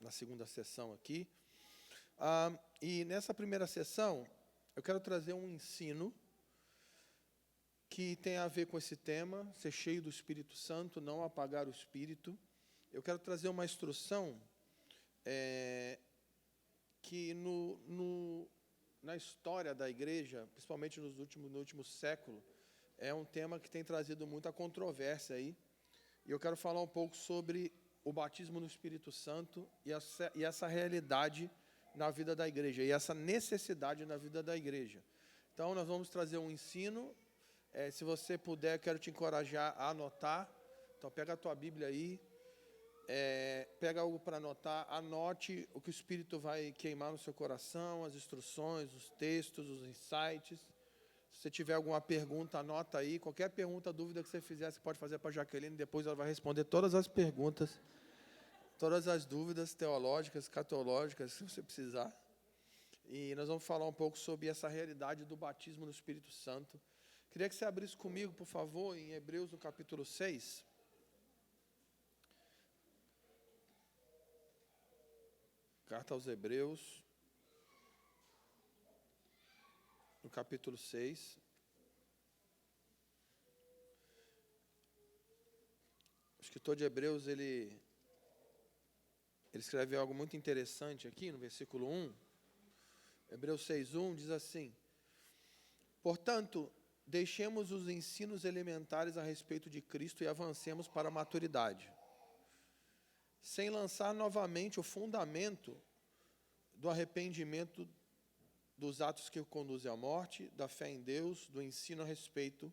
na segunda sessão aqui. E nessa primeira sessão, eu quero trazer um ensino que tem a ver com esse tema, ser cheio do Espírito Santo, não apagar o Espírito. Eu quero trazer uma instrução que na história da igreja, principalmente no último século, é um tema que tem trazido muita controvérsia aí. E eu quero falar um pouco sobre o batismo no Espírito Santo e essa realidade na vida da igreja, e essa necessidade na vida da igreja. Então, nós vamos trazer um ensino. Se você puder, quero te encorajar a anotar. Então, pega a tua Bíblia aí, pega algo para anotar, anote o que o Espírito vai queimar no seu coração, as instruções, os textos, os insights. Se você tiver alguma pergunta, anota aí. Qualquer pergunta, dúvida que você fizer, você pode fazer para a Jaqueline, depois ela vai responder todas as perguntas, todas as dúvidas teológicas, escatológicas, se você precisar. E nós vamos falar um pouco sobre essa realidade do batismo no Espírito Santo. Queria que você abrisse comigo, por favor, em Hebreus, no capítulo 6. Carta aos Hebreus, no capítulo 6. O escritor de Hebreus, ele escreve algo muito interessante aqui, no versículo 1. Hebreus 6:1 diz assim: portanto, deixemos os ensinos elementares a respeito de Cristo e avancemos para a maturidade, sem lançar novamente o fundamento do arrependimento dos atos que conduzem à morte, da fé em Deus, do ensino a respeito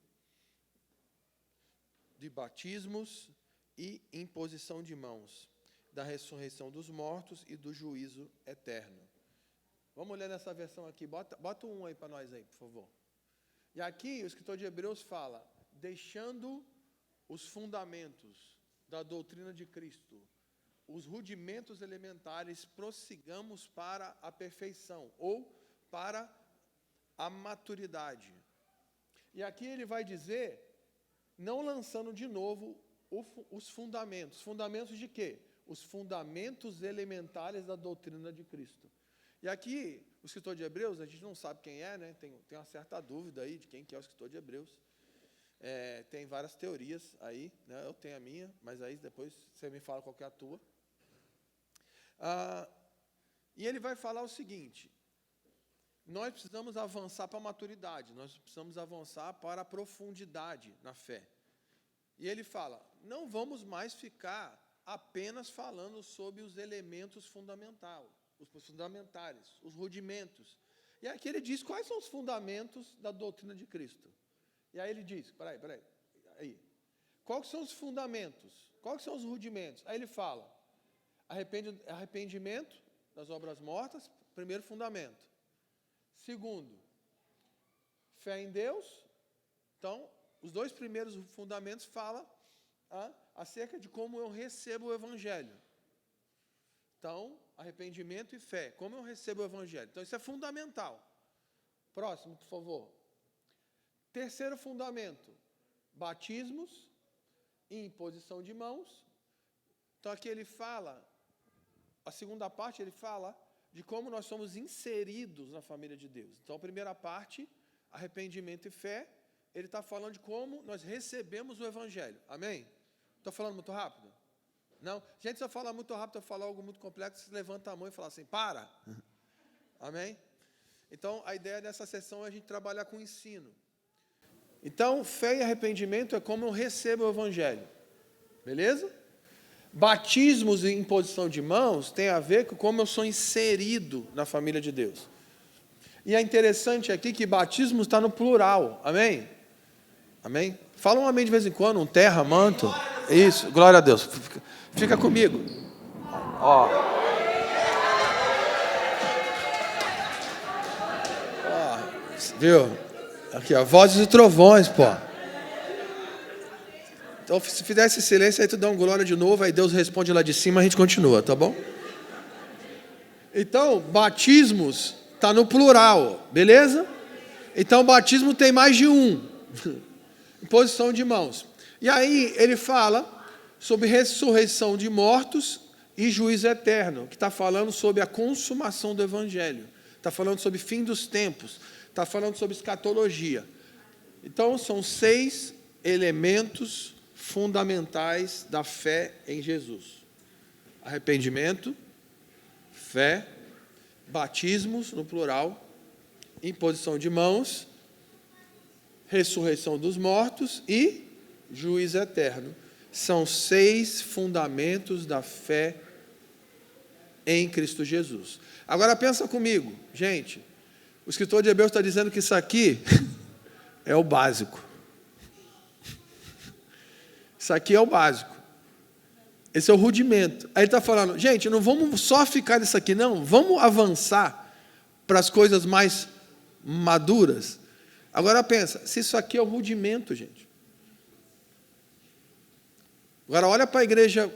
de batismos e imposição de mãos, da ressurreição dos mortos e do juízo eterno. Vamos ler nessa versão aqui. Bota um aí para nós aí, por favor. E aqui o escritor de Hebreus fala: deixando os fundamentos da doutrina de Cristo, os rudimentos elementares, prossigamos para a perfeição, ou para a maturidade. E aqui ele vai dizer, não lançando de novo os fundamentos. Fundamentos de quê? Os fundamentos elementares da doutrina de Cristo. E aqui, o escritor de Hebreus, a gente não sabe quem é, né? Tem uma certa dúvida aí de quem que é o escritor de Hebreus. Tem várias teorias aí, né? Eu tenho a minha, mas aí depois você me fala qual que é a tua. E ele vai falar o seguinte: nós precisamos avançar para a maturidade, nós precisamos avançar para a profundidade na fé. E ele fala, não vamos mais ficar apenas falando sobre os elementos fundamentais, os rudimentos. E aqui ele diz quais são os fundamentos da doutrina de Cristo. E aí ele diz, peraí, quais são os fundamentos? Quais são os rudimentos? Aí ele fala, arrependimento das obras mortas, primeiro fundamento. Segundo, fé em Deus. Então, os dois primeiros fundamentos falam acerca de como eu recebo o Evangelho. Então, arrependimento e fé. Como eu recebo o Evangelho? Então, isso é fundamental. Próximo, por favor. Terceiro fundamento, batismos e imposição de mãos. Então, aqui ele fala, a segunda parte ele fala de como nós somos inseridos na família de Deus. Então, a primeira parte, arrependimento e fé, ele está falando de como nós recebemos o Evangelho. Amém? Estou falando muito rápido? Não? Gente, se eu falar muito rápido, eu falar algo muito complexo, você levanta a mão e fala assim, para. Amém? Então, a ideia dessa sessão é a gente trabalhar com ensino. Então, fé e arrependimento é como eu recebo o Evangelho. Beleza? Batismos e imposição de mãos tem a ver com como eu sou inserido na família de Deus. E é interessante aqui que batismo está no plural. Amém? Amém? Fala um amém de vez em quando, um terra, manto. Isso, glória a Deus. Fica comigo. Viu? Aqui, vozes e trovões, pô. Então, se fizer esse silêncio, aí tu dá um glória de novo, aí Deus responde lá de cima, a gente continua, tá bom? Então, batismos está no plural, beleza? Então, batismo tem mais de um. Imposição de mãos. E aí, ele fala sobre ressurreição de mortos e juízo eterno, que está falando sobre a consumação do Evangelho, está falando sobre fim dos tempos, está falando sobre escatologia. Então, são 6 elementos fundamentais da fé em Jesus: arrependimento, fé, batismos, no plural, imposição de mãos, ressurreição dos mortos e juízo eterno. São 6 fundamentos da fé em Cristo Jesus. Agora pensa comigo, gente, o escritor de Hebreus está dizendo que isso aqui é o básico. Isso aqui é o básico. Esse é o rudimento. Aí ele está falando, gente, não vamos só ficar nisso aqui, não. Vamos avançar para as coisas mais maduras. Agora pensa, se isso aqui é o rudimento, gente. Agora olha para a igreja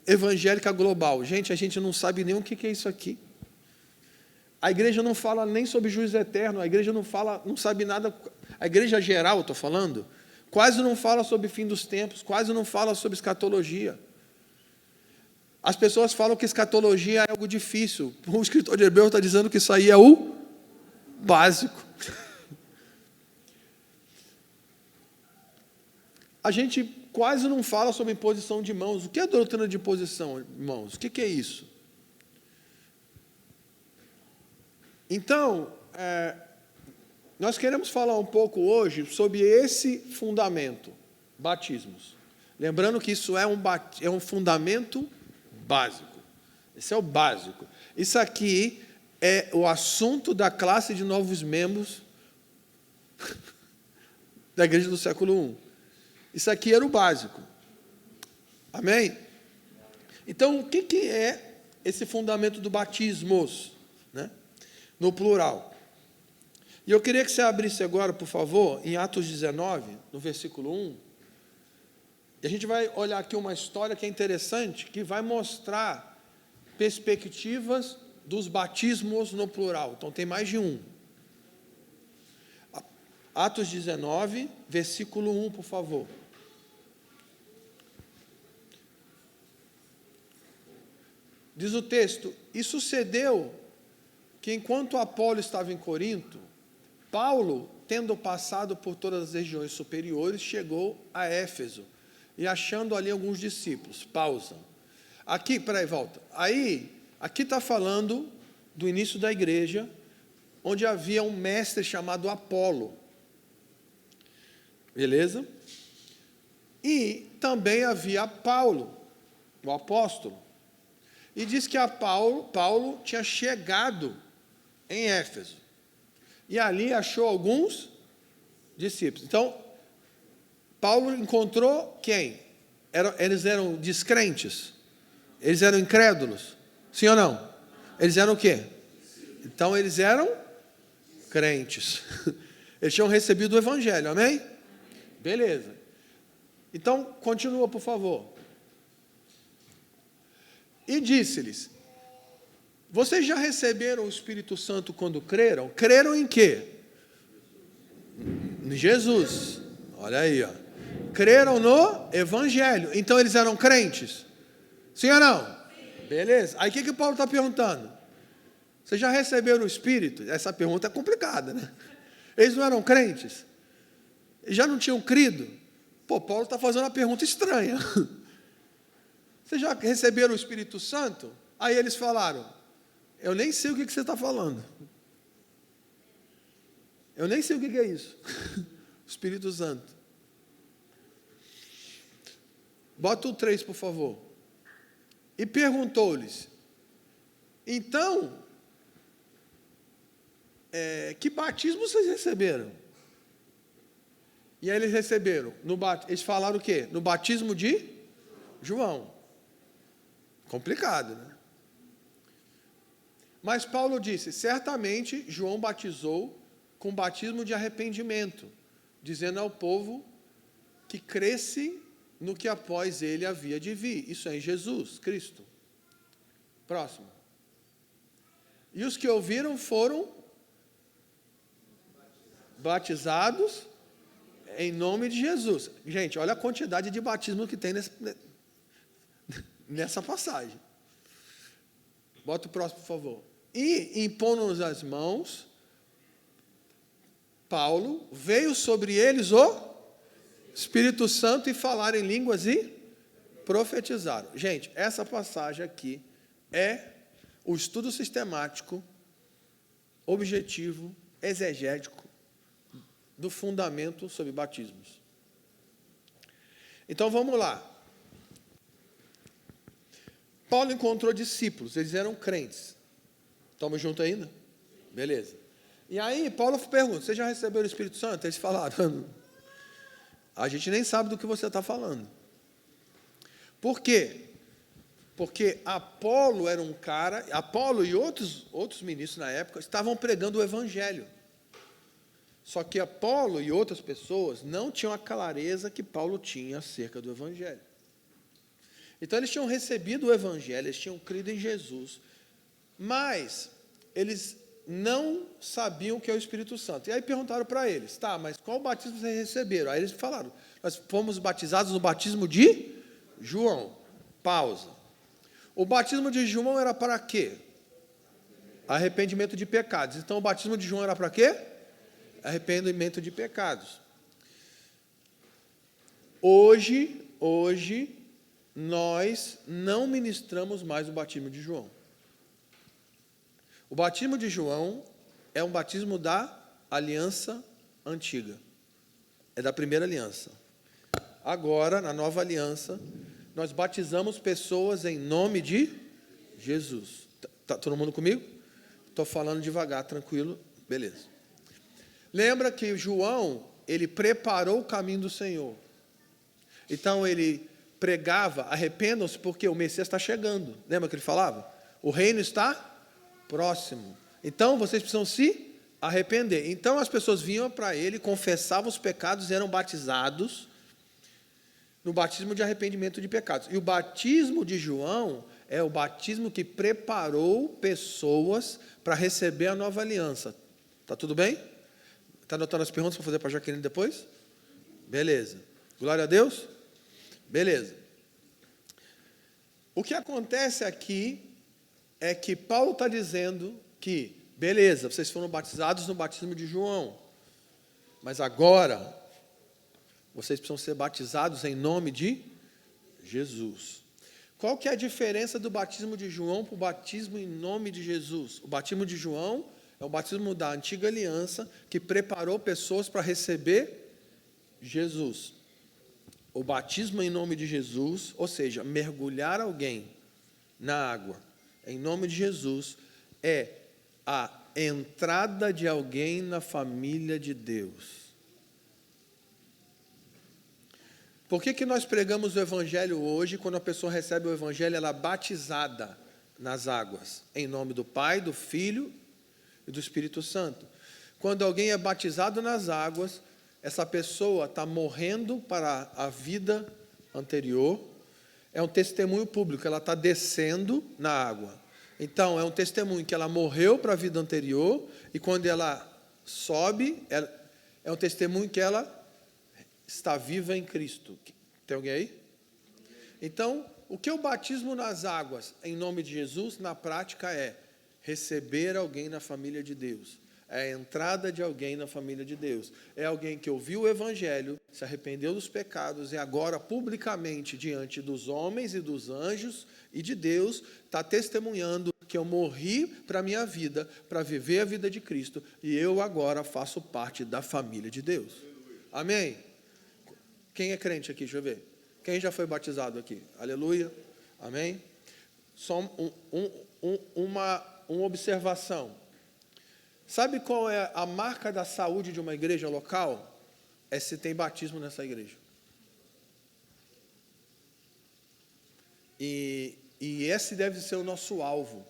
evangélica global. Gente, a gente não sabe nem o que é isso aqui. A igreja não fala nem sobre juízo eterno, a igreja não sabe nada. A igreja geral, estou falando, quase não fala sobre fim dos tempos, quase não fala sobre escatologia. As pessoas falam que escatologia é algo difícil. O escritor de Hebreus está dizendo que isso aí é o básico. A gente quase não fala sobre imposição de mãos. O que é a doutrina de imposição, irmãos? O que é isso? Então, nós queremos falar um pouco hoje sobre esse fundamento, batismos. Lembrando que isso é um fundamento básico. Esse é o básico. Isso aqui é o assunto da classe de novos membros da igreja do século I. Isso aqui era o básico. Amém? Então, o que é esse fundamento do batismos? Né? No plural. E eu queria que você abrisse agora, por favor, em Atos 19, no versículo 1. E a gente vai olhar aqui uma história que é interessante, que vai mostrar perspectivas dos batismos no plural. Então, tem mais de um. Atos 19, versículo 1, por favor. Diz o texto, e sucedeu que enquanto Apolo estava em Corinto, Paulo, tendo passado por todas as regiões superiores, chegou a Éfeso, e achando ali alguns discípulos. Pausa. Aqui, peraí, volta. Aqui está falando do início da igreja, onde havia um mestre chamado Apolo. Beleza? E também havia Paulo, o apóstolo. E diz que Paulo tinha chegado em Éfeso. E ali achou alguns discípulos. Então, Paulo encontrou quem? Eles eram descrentes? Eles eram incrédulos? Sim ou não? Eles eram o quê? Então, eles eram crentes. Eles tinham recebido o evangelho, amém? Beleza. Então, continua, por favor. E disse-lhes, vocês já receberam o Espírito Santo quando creram? Creram em quê? Em Jesus. Olha aí, ó. Creram no Evangelho. Então eles eram crentes? Sim ou não? Sim. Beleza. Aí o que Paulo está perguntando? Vocês já receberam o Espírito? Essa pergunta é complicada, né? Eles não eram crentes? Eles já não tinham crido? Pô, Paulo está fazendo uma pergunta estranha. Vocês já receberam o Espírito Santo? Aí eles falaram, eu nem sei o que você está falando. Eu nem sei o que é isso. Espírito Santo. Bota o 3, por favor. E perguntou-lhes, então, que batismo vocês receberam? E aí eles receberam, eles falaram o quê? No batismo de João. Complicado, né? Mas Paulo disse, certamente João batizou com batismo de arrependimento, dizendo ao povo que cresce no que após ele havia de vir. Isso é em Jesus Cristo. Próximo. E os que ouviram foram batizados em nome de Jesus. Gente, olha a quantidade de batismo que tem nessa passagem. Bota o próximo, por favor. E, impondo-nos as mãos, Paulo, veio sobre eles o Espírito Santo e falaram em línguas e profetizaram. Gente, essa passagem aqui é o estudo sistemático, objetivo, exegético do fundamento sobre batismos. Então vamos lá. Paulo encontrou discípulos, eles eram crentes. Estamos juntos ainda? Beleza. E aí Paulo pergunta, vocês já receberam o Espírito Santo? Eles falaram, a gente nem sabe do que você está falando. Por quê? Porque Apolo era um cara, Apolo e outros ministros na época estavam pregando o Evangelho. Só que Apolo e outras pessoas não tinham a clareza que Paulo tinha acerca do Evangelho. Então eles tinham recebido o Evangelho, eles tinham crido em Jesus, mas eles não sabiam o que é o Espírito Santo. E aí perguntaram para eles, tá, mas qual batismo vocês receberam? Aí eles falaram, nós fomos batizados no batismo de João. Pausa. O batismo de João era para quê? Arrependimento de pecados. Então o batismo de João era para quê? Arrependimento de pecados. Hoje, nós não ministramos mais o batismo de João. O batismo de João é um batismo da aliança antiga. É da primeira aliança. Agora, na nova aliança, nós batizamos pessoas em nome de Jesus. Tá todo mundo comigo? Estou falando devagar, tranquilo, beleza. Lembra que João, ele preparou o caminho do Senhor. Então, ele pregava, arrependam-se porque o Messias está chegando. Lembra que ele falava? O reino está próximo. Então, vocês precisam se arrepender. Então, as pessoas vinham para ele, confessavam os pecados e eram batizados no batismo de arrependimento de pecados. E o batismo de João é o batismo que preparou pessoas para receber a nova aliança. Está tudo bem? Está anotando as perguntas para fazer para a Jaqueline depois? Beleza. Glória a Deus? Beleza. O que acontece aqui é que Paulo está dizendo que, beleza, vocês foram batizados no batismo de João, mas agora vocês precisam ser batizados em nome de Jesus. Qual que é a diferença do batismo de João para o batismo em nome de Jesus? O batismo de João é o batismo da antiga aliança que preparou pessoas para receber Jesus. O batismo em nome de Jesus, ou seja, mergulhar alguém na água em nome de Jesus, é a entrada de alguém na família de Deus. Por que nós pregamos o Evangelho hoje, quando a pessoa recebe o Evangelho, ela é batizada nas águas, em nome do Pai, do Filho e do Espírito Santo? Quando alguém é batizado nas águas, essa pessoa está morrendo para a vida anterior, é um testemunho público, ela está descendo na água. Então, é um testemunho que ela morreu para a vida anterior, e quando ela sobe, é um testemunho que ela está viva em Cristo. Tem alguém aí? Então, o que é o batismo nas águas, em nome de Jesus, na prática é receber alguém na família de Deus. É a entrada de alguém na família de Deus. É alguém que ouviu o Evangelho, se arrependeu dos pecados e agora, publicamente, diante dos homens e dos anjos e de Deus, está testemunhando que eu morri para a minha vida, para viver a vida de Cristo, e eu agora faço parte da família de Deus. Amém? Quem é crente aqui? Deixa eu ver. Quem já foi batizado aqui? Aleluia. Amém? Só uma observação. Sabe qual é a marca da saúde de uma igreja local? É se tem batismo nessa igreja. E esse deve ser o nosso alvo.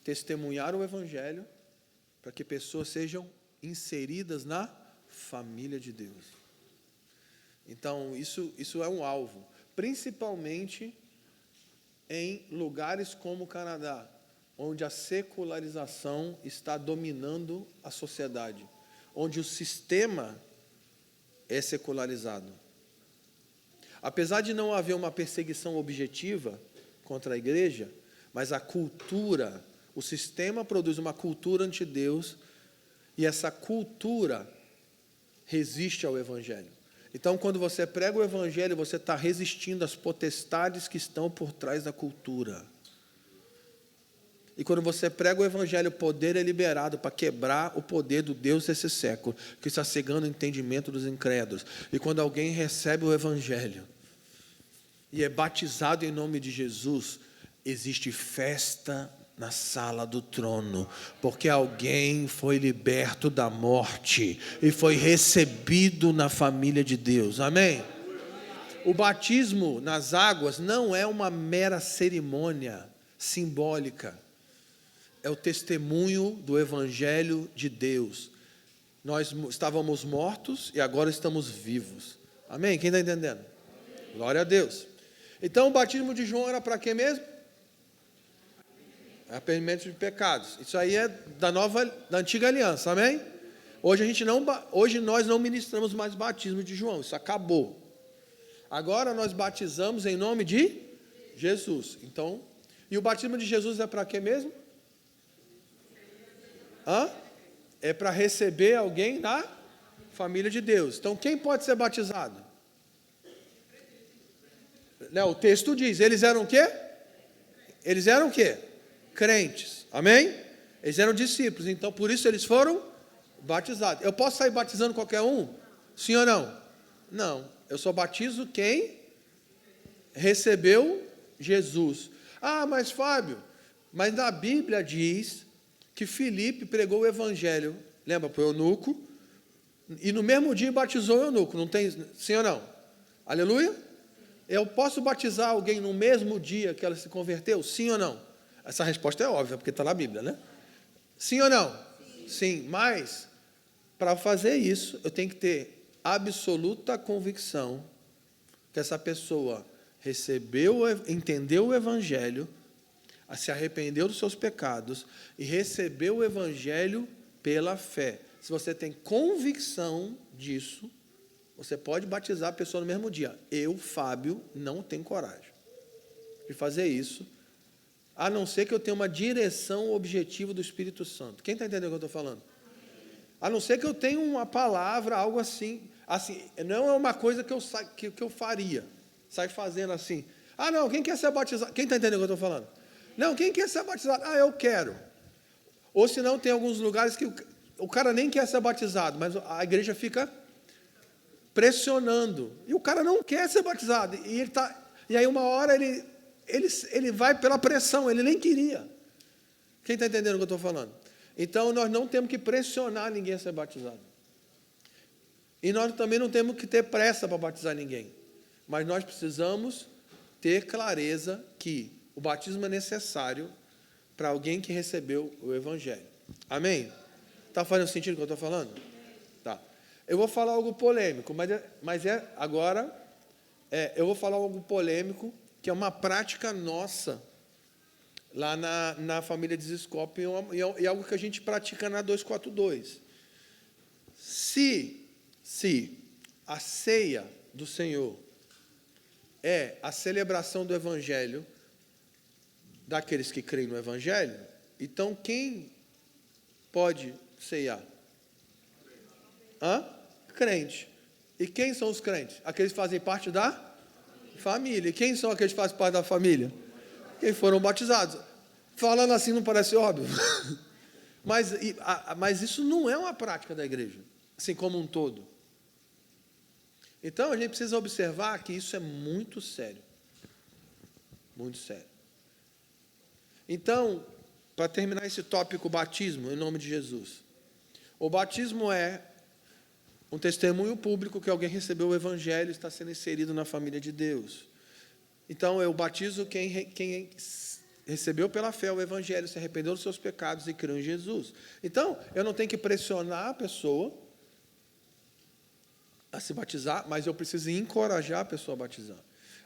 Testemunhar o Evangelho para que pessoas sejam inseridas na família de Deus. Então, isso é um alvo. Principalmente em lugares como o Canadá, onde a secularização está dominando a sociedade, onde o sistema é secularizado. apesar de não haver uma perseguição objetiva contra a igreja, mas a cultura, o sistema produz uma cultura ante Deus, e essa cultura resiste ao Evangelho. Então, quando você prega o Evangelho, você está resistindo às potestades que estão por trás da cultura. E quando você prega o Evangelho, o poder é liberado para quebrar o poder do Deus desse século, que está cegando o entendimento dos incrédulos. E quando alguém recebe o Evangelho e é batizado em nome de Jesus, existe festa na sala do trono, porque alguém foi liberto da morte e foi recebido na família de Deus. Amém? O batismo nas águas não é uma mera cerimônia simbólica. É o testemunho do Evangelho de Deus. Nós estávamos mortos e agora estamos vivos. Amém? Quem está entendendo? Glória a Deus. Então o batismo de João era para quê mesmo? Arrependimento de pecados. Isso aí é da antiga aliança, amém? Hoje nós não ministramos mais batismo de João, isso acabou. Agora nós batizamos em nome de Jesus. Então, e o batismo de Jesus é para quê mesmo? É para receber alguém na família de Deus. Então, quem pode ser batizado? Não, o texto diz, eles eram o quê? Eles eram o quê? Crentes, amém? Eles eram discípulos, então por isso eles foram batizados. Eu posso sair batizando qualquer um? Sim ou não? Não, eu só batizo quem recebeu Jesus. Ah, mas Fábio, mas na Bíblia diz que Filipe pregou o Evangelho, lembra, para o eunuco, e no mesmo dia batizou o eunuco, não tem, sim ou não? Aleluia? Eu posso batizar alguém no mesmo dia que ela se converteu? Sim ou não? Essa resposta é óbvia, porque está na Bíblia, né? Sim ou não? Sim, mas para fazer isso, eu tenho que ter absoluta convicção que essa pessoa entendeu o Evangelho, se arrependeu dos seus pecados e recebeu o Evangelho pela fé. Se você tem convicção disso, você pode batizar a pessoa no mesmo dia. Eu, Fábio, não tenho coragem de fazer isso, a não ser que eu tenha uma direção objetiva do Espírito Santo. Quem está entendendo o que eu estou falando? A não ser que eu tenha uma palavra, algo assim, não é uma coisa que eu faria, sai fazendo assim. Ah, não, quem quer ser batizado? Quem está entendendo o que eu estou falando? Não, quem quer ser batizado? Ah, eu quero. Ou senão tem alguns lugares que o cara nem quer ser batizado, mas a igreja fica pressionando. E o cara não quer ser batizado. E aí uma hora ele vai pela pressão, ele nem queria. Quem está entendendo o que eu estou falando? Então, nós não temos que pressionar ninguém a ser batizado. E nós também não temos que ter pressa para batizar ninguém. Mas nós precisamos ter clareza que o batismo é necessário para alguém que recebeu o Evangelho. Amém? Está fazendo sentido o que eu estou falando? Tá. Eu vou falar algo polêmico, eu vou falar algo polêmico, que é uma prática nossa, lá na família de Ziscope, e algo que a gente pratica na 242. Se a ceia do Senhor é a celebração do Evangelho daqueles que creem no Evangelho, então quem pode ceiar? Crente. E quem são os crentes? Aqueles que fazem parte da família. E quem são aqueles que fazem parte da família? Quem foram batizados. Falando assim não parece óbvio? Mas isso não é uma prática da igreja, assim como um todo. Então, a gente precisa observar que isso é muito sério. Muito sério. Então, para terminar esse tópico, batismo, em nome de Jesus. O batismo é um testemunho público que alguém recebeu o Evangelho e está sendo inserido na família de Deus. Então, eu batizo quem recebeu pela fé o Evangelho, se arrependeu dos seus pecados e creu em Jesus. Então, eu não tenho que pressionar a pessoa a se batizar, mas eu preciso encorajar a pessoa a batizar.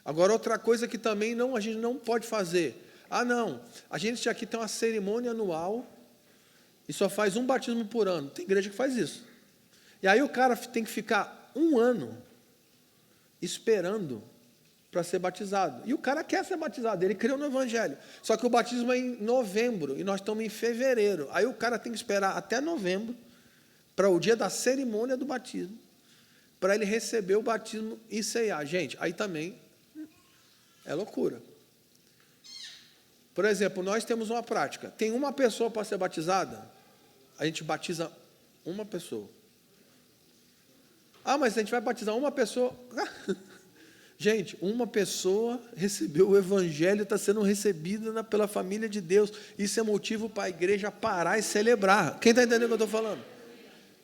Agora, outra coisa que também a gente não pode fazer. A gente aqui tem uma cerimônia anual e só faz um batismo por ano. Tem igreja que faz isso. E aí o cara tem que ficar um ano esperando para ser batizado. E o cara quer ser batizado, ele creu no Evangelho. Só que o batismo é em novembro e nós estamos em fevereiro. Aí o cara tem que esperar até novembro para o dia da cerimônia do batismo, para ele receber o batismo e ceiar. Gente, aí também é loucura. Por exemplo, nós temos uma prática. Tem uma pessoa para ser batizada, a gente batiza uma pessoa. Ah, mas a gente vai batizar uma pessoa. Gente, uma pessoa recebeu o Evangelho, está sendo recebida pela família de Deus. Isso é motivo para a igreja parar e celebrar. Quem está entendendo o que eu estou falando?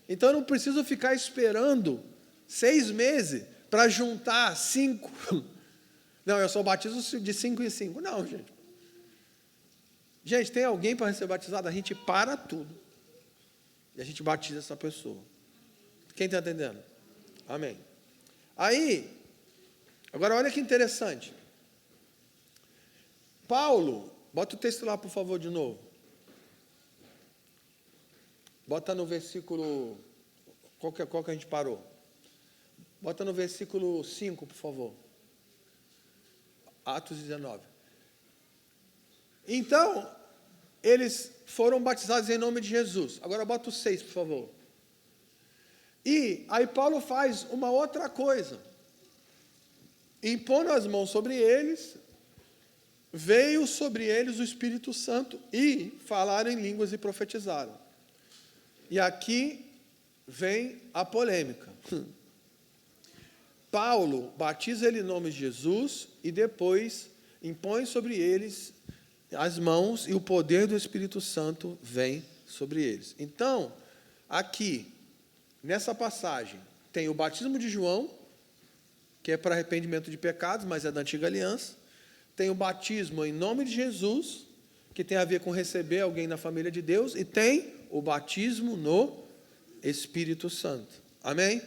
Então, eu não preciso ficar esperando 6 meses para juntar 5. Não, eu só batizo de 5 em 5. Não, gente. Gente, tem alguém para ser batizado? A gente para tudo. E a gente batiza essa pessoa. Quem está entendendo? Amém. Aí, agora olha que interessante. Paulo, bota o texto lá, por favor, de novo. Bota no versículo. Qual que a gente parou? Bota no versículo 5, por favor. Atos 19. Então, eles foram batizados em nome de Jesus. Agora bota o 6, por favor. E aí Paulo faz uma outra coisa. Impondo as mãos sobre eles, veio sobre eles o Espírito Santo e falaram em línguas e profetizaram. E aqui vem a polêmica. Paulo batiza ele em nome de Jesus e depois impõe sobre eles as mãos e o poder do Espírito Santo vem sobre eles. Então, aqui, nessa passagem, tem o batismo de João, que é para arrependimento de pecados, mas é da antiga aliança. Tem o batismo em nome de Jesus, que tem a ver com receber alguém na família de Deus. E tem o batismo no Espírito Santo. Amém?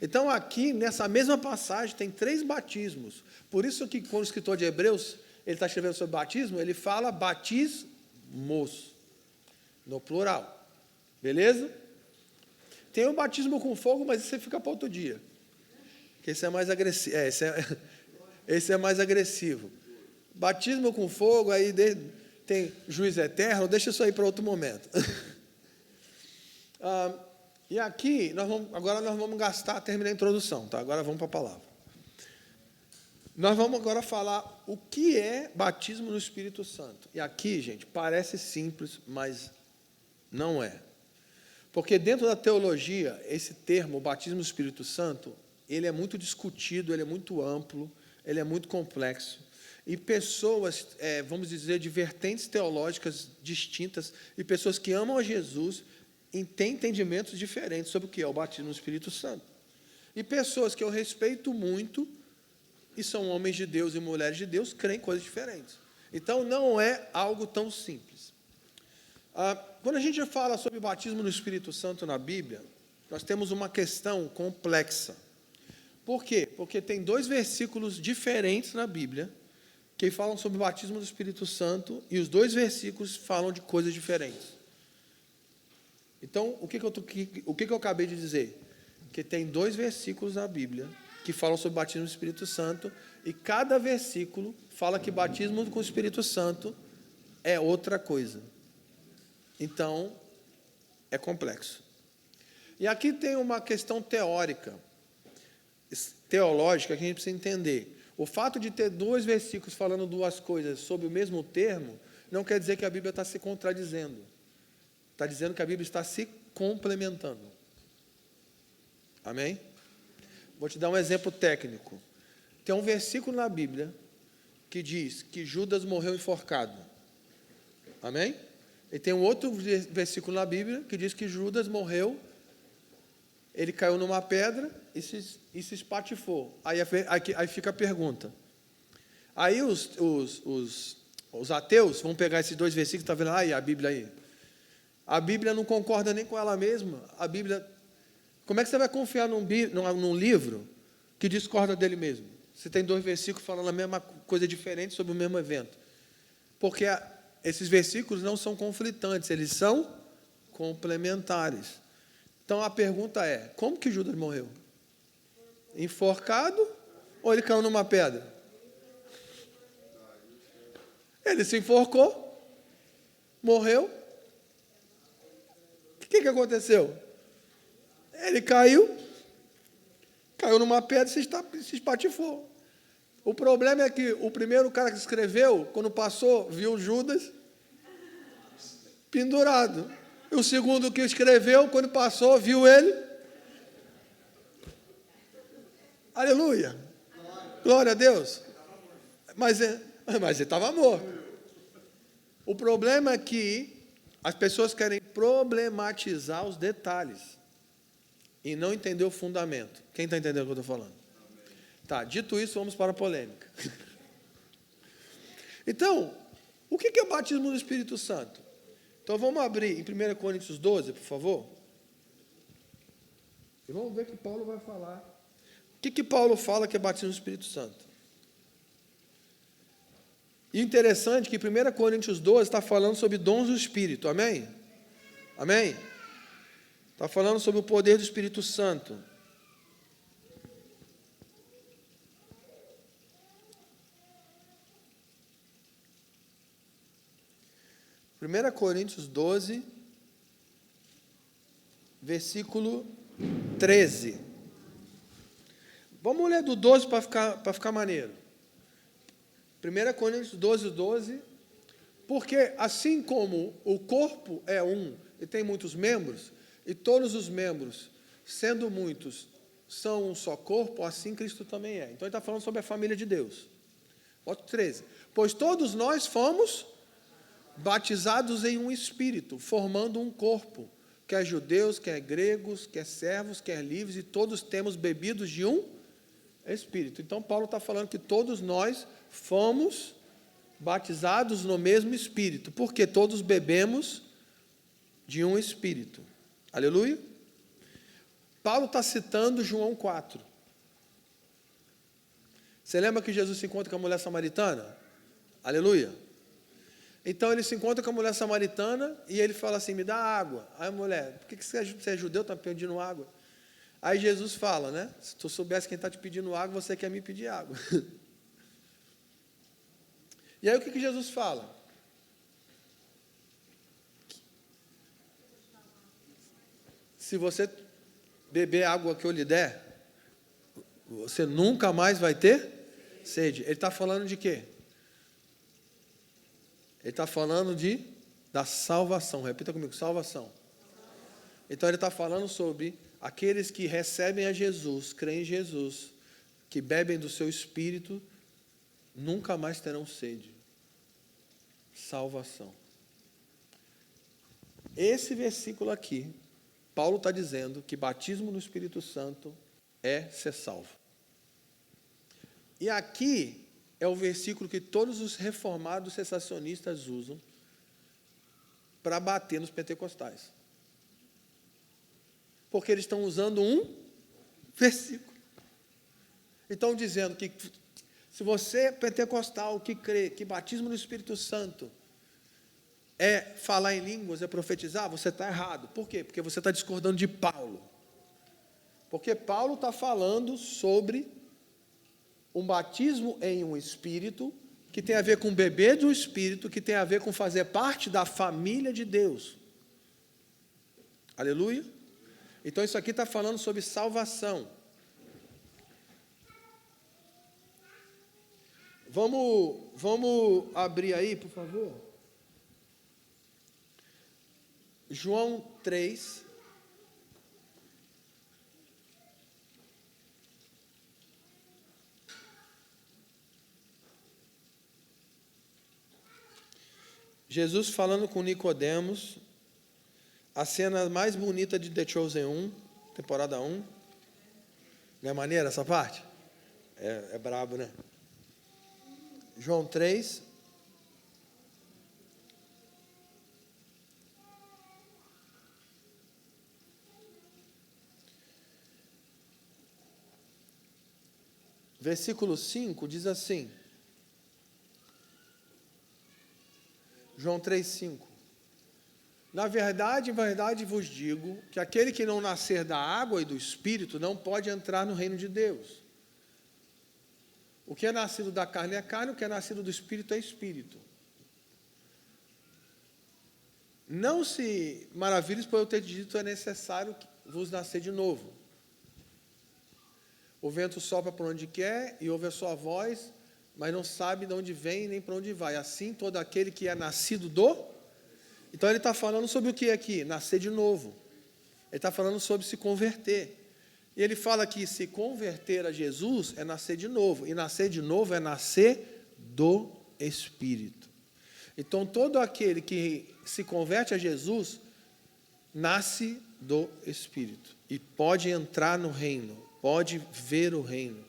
Então, aqui, nessa mesma passagem, tem 3 batismos. Por isso que, quando o escritor de Hebreus, ele está escrevendo sobre batismo, ele fala batismos, no plural. Beleza? Tem o batismo com fogo, mas esse fica para outro dia. Porque esse é mais agressivo. Esse é mais agressivo. Batismo com fogo, aí tem juízo eterno, deixa isso aí para outro momento. E aqui, agora nós vamos terminar a introdução, tá? Agora vamos para a palavra. Nós vamos agora falar o que é batismo no Espírito Santo. E aqui, gente, parece simples, mas não é. Porque dentro da teologia, esse termo, batismo no Espírito Santo, ele é muito discutido, ele é muito amplo, ele é muito complexo. E pessoas, vamos dizer, de vertentes teológicas distintas, e pessoas que amam a Jesus, têm entendimentos diferentes sobre o que é o batismo no Espírito Santo. E pessoas que eu respeito muito, e são homens de Deus e mulheres de Deus, creem coisas diferentes. Então, não é algo tão simples. Quando a gente fala sobre batismo no Espírito Santo na Bíblia, nós temos uma questão complexa. Por quê? Porque tem 2 versículos diferentes na Bíblia que falam sobre o batismo do Espírito Santo e os 2 versículos falam de coisas diferentes. Então, o que eu acabei de dizer? Que tem 2 versículos na Bíblia que falam sobre o batismo do Espírito Santo e cada versículo fala que batismo com o Espírito Santo é outra coisa. Então, é complexo. E aqui tem uma questão teológica que a gente precisa entender. O fato de ter 2 versículos falando 2 coisas sobre o mesmo termo, não quer dizer que a Bíblia está se contradizendo. Está dizendo que a Bíblia está se complementando. Amém? Vou te dar um exemplo técnico. Tem um versículo na Bíblia que diz que Judas morreu enforcado. Amém? E tem um outro versículo na Bíblia que diz que Judas morreu, ele caiu numa pedra e se espatifou. Aí fica a pergunta. Aí os ateus vão pegar esses 2 versículos, está vendo? A Bíblia aí. A Bíblia não concorda nem com ela mesma. A Bíblia... Como é que você vai confiar num livro que discorda dele mesmo? Você tem 2 versículos falando a mesma coisa diferente sobre o mesmo evento. Porque esses versículos não são conflitantes, eles são complementares. Então a pergunta é, como que Judas morreu? Enforcado ou ele caiu numa pedra? Ele se enforcou, morreu. O que aconteceu? Ele caiu numa pedra e se espatifou. O problema é que o primeiro cara que escreveu, quando passou, viu Judas pendurado. E o segundo que escreveu, quando passou, viu ele. Aleluia. Glória a Deus. Mas ele estava morto. O problema é que as pessoas querem problematizar os detalhes e não entender o fundamento. Quem está entendendo o que eu estou falando? Tá, dito isso, vamos para a polêmica. Então, o que é o batismo do Espírito Santo? Então, vamos abrir em 1 Coríntios 12, por favor. E vamos ver o que Paulo vai falar. O que Paulo fala que é batismo do Espírito Santo? E interessante que 1 Coríntios 12 está falando sobre dons do Espírito. Amém? Amém? Está falando sobre o poder do Espírito Santo. 1 Coríntios 12, versículo 13. Vamos ler do 12 para ficar maneiro. 1 Coríntios 12, 12. Porque assim como o corpo é um e tem muitos membros, e todos os membros, sendo muitos, são um só corpo, assim Cristo também é. Então ele está falando sobre a família de Deus. Bota 13. Pois todos nós fomos batizados em um espírito, formando um corpo, quer judeus, quer gregos, quer servos, quer livres, e todos temos bebidos de um espírito. Então Paulo está falando que todos nós fomos batizados no mesmo espírito, porque todos bebemos de um espírito. Aleluia? Paulo está citando João 4. Você lembra que Jesus se encontra com a mulher samaritana? Aleluia? Então ele se encontra com a mulher samaritana e ele fala assim, me dá água. Aí a mulher, por que você é judeu, está pedindo água? Aí Jesus fala, né? Se tu soubesse quem está te pedindo água, você quer me pedir água. E aí o que Jesus fala? Se você beber a água que eu lhe der, você nunca mais vai ter sede. Ele está falando de quê? Ele está falando da salvação. Repita comigo, salvação. Então ele está falando sobre aqueles que recebem a Jesus, creem em Jesus, que bebem do seu espírito, nunca mais terão sede. Salvação. Esse versículo aqui, Paulo está dizendo que batismo no Espírito Santo é ser salvo. E aqui é o versículo que todos os reformados cessacionistas usam para bater nos pentecostais. Porque eles estão usando um versículo. Estão dizendo que se você é pentecostal que crê que batismo no Espírito Santo é falar em línguas, é profetizar, você está errado. Por quê? Porque você está discordando de Paulo. Porque Paulo está falando sobre um batismo em um espírito, que tem a ver com beber de um espírito, que tem a ver com fazer parte da família de Deus. Aleluia? Então isso aqui está falando sobre salvação. Vamos abrir aí, por favor. João 3. Jesus falando com Nicodemos, a cena mais bonita de The Chosen 1, temporada 1. Não é maneira essa parte? É brabo, né? João 3. Versículo 5 diz assim. João 3,5. Na verdade, em verdade vos digo que aquele que não nascer da água e do Espírito não pode entrar no reino de Deus. O que é nascido da carne é carne, o que é nascido do Espírito é Espírito. não se maravilhes por eu ter dito é necessário vos nascer de novo. O vento sopra por onde quer e ouve a sua voz, mas não sabe de onde vem nem para onde vai. Assim, todo aquele que é nascido do... Então, ele está falando sobre o que aqui? Nascer de novo. Ele está falando sobre se converter. E ele fala que se converter a Jesus é nascer de novo. E nascer de novo é nascer do Espírito. Então, todo aquele que se converte a Jesus, nasce do Espírito. E pode entrar no reino, pode ver o reino.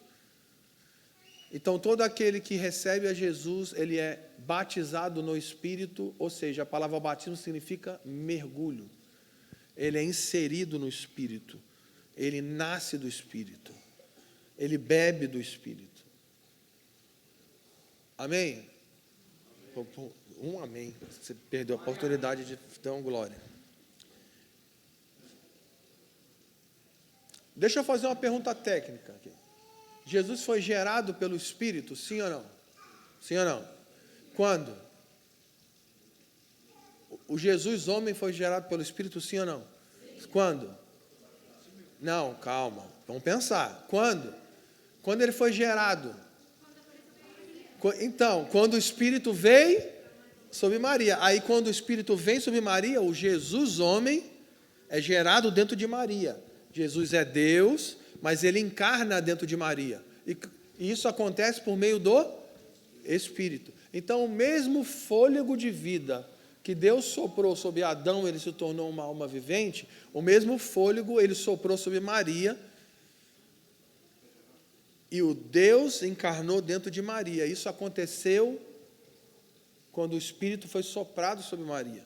Então, todo aquele que recebe a Jesus, ele é batizado no Espírito, ou seja, a palavra batismo significa mergulho. Ele é inserido no Espírito. Ele nasce do Espírito. Ele bebe do Espírito. Amém? Um amém. Você perdeu a oportunidade de dar uma glória. Deixa eu fazer uma pergunta técnica aqui. Jesus foi gerado pelo Espírito, sim ou não? Sim ou não? Quando? O Jesus homem foi gerado pelo Espírito, sim ou não? Quando? Não, calma. Vamos pensar. Quando? Quando ele foi gerado? Então, quando o Espírito veio sobre Maria. Aí, quando o Espírito vem sobre Maria, o Jesus homem é gerado dentro de Maria. Jesus é Deus, mas ele encarna dentro de Maria. E isso acontece por meio do Espírito. Então, o mesmo fôlego de vida que Deus soprou sobre Adão, ele se tornou uma alma vivente, o mesmo fôlego ele soprou sobre Maria, e o Deus encarnou dentro de Maria. Isso aconteceu quando o Espírito foi soprado sobre Maria.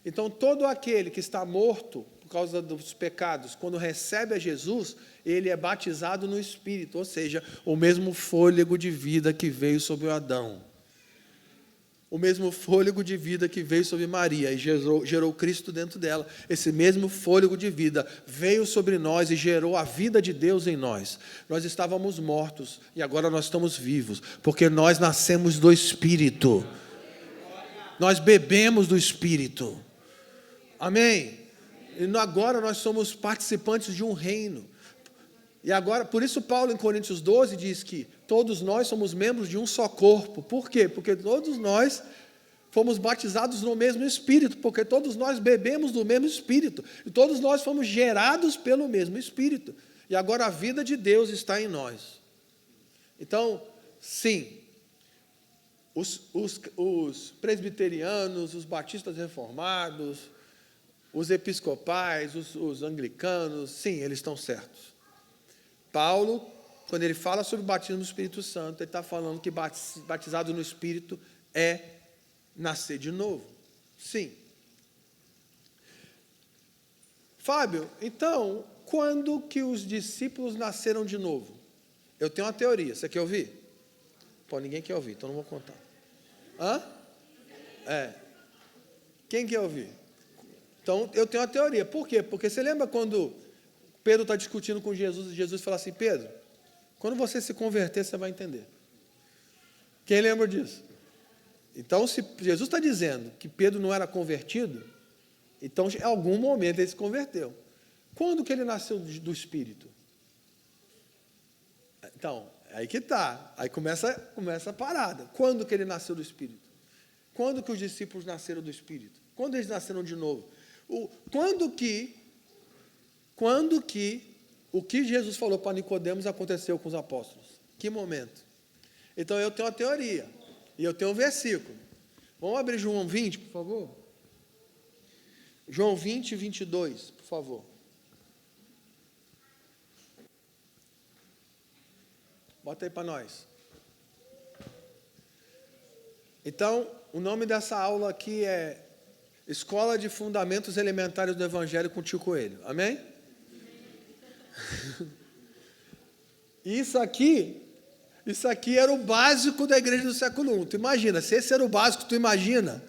Então, todo aquele que está morto por causa dos pecados, quando recebe a Jesus, ele é batizado no Espírito, ou seja, o mesmo fôlego de vida que veio sobre o Adão. O mesmo fôlego de vida que veio sobre Maria e gerou Cristo dentro dela. Esse mesmo fôlego de vida veio sobre nós e gerou a vida de Deus em nós. Nós estávamos mortos e agora nós estamos vivos, porque nós nascemos do Espírito. Nós bebemos do Espírito. Amém? E agora nós somos participantes de um reino. E agora, por isso Paulo em Coríntios 12 diz que todos nós somos membros de um só corpo. Por quê? Porque todos nós fomos batizados no mesmo Espírito, porque todos nós bebemos do mesmo Espírito, e todos nós fomos gerados pelo mesmo Espírito. E agora a vida de Deus está em nós. Então, sim, os presbiterianos, os batistas reformados, os episcopais, os anglicanos, sim, eles estão certos. Paulo, quando ele fala sobre o batismo no Espírito Santo, ele está falando que batizado no Espírito é nascer de novo. Sim. Fábio, então, quando que os discípulos nasceram de novo? Eu tenho uma teoria, você quer ouvir? Pô, ninguém quer ouvir, então não vou contar. Hã? Quem quer ouvir? Então, eu tenho uma teoria. Por quê? Porque você lembra quando Pedro está discutindo com Jesus e Jesus fala assim, Pedro, quando você se converter, você vai entender. Quem lembra disso? Então, se Jesus está dizendo que Pedro não era convertido, então, em algum momento ele se converteu. Quando que ele nasceu do Espírito? Então, aí que está. Aí começa a parada. Quando que ele nasceu do Espírito? Quando que os discípulos nasceram do Espírito? Quando eles nasceram de novo? Quando que o que Jesus falou para Nicodemos aconteceu com os apóstolos? Que momento? Então, eu tenho uma teoria. E eu tenho um versículo. Vamos abrir João 20, por favor? João 20, 22, por favor. Bota aí para nós. Então, o nome dessa aula aqui é Escola de Fundamentos Elementares do Evangelho com Tio Coelho. Amém? Isso aqui era o básico da igreja do século I. Tu imagina, se esse era o básico, tu imagina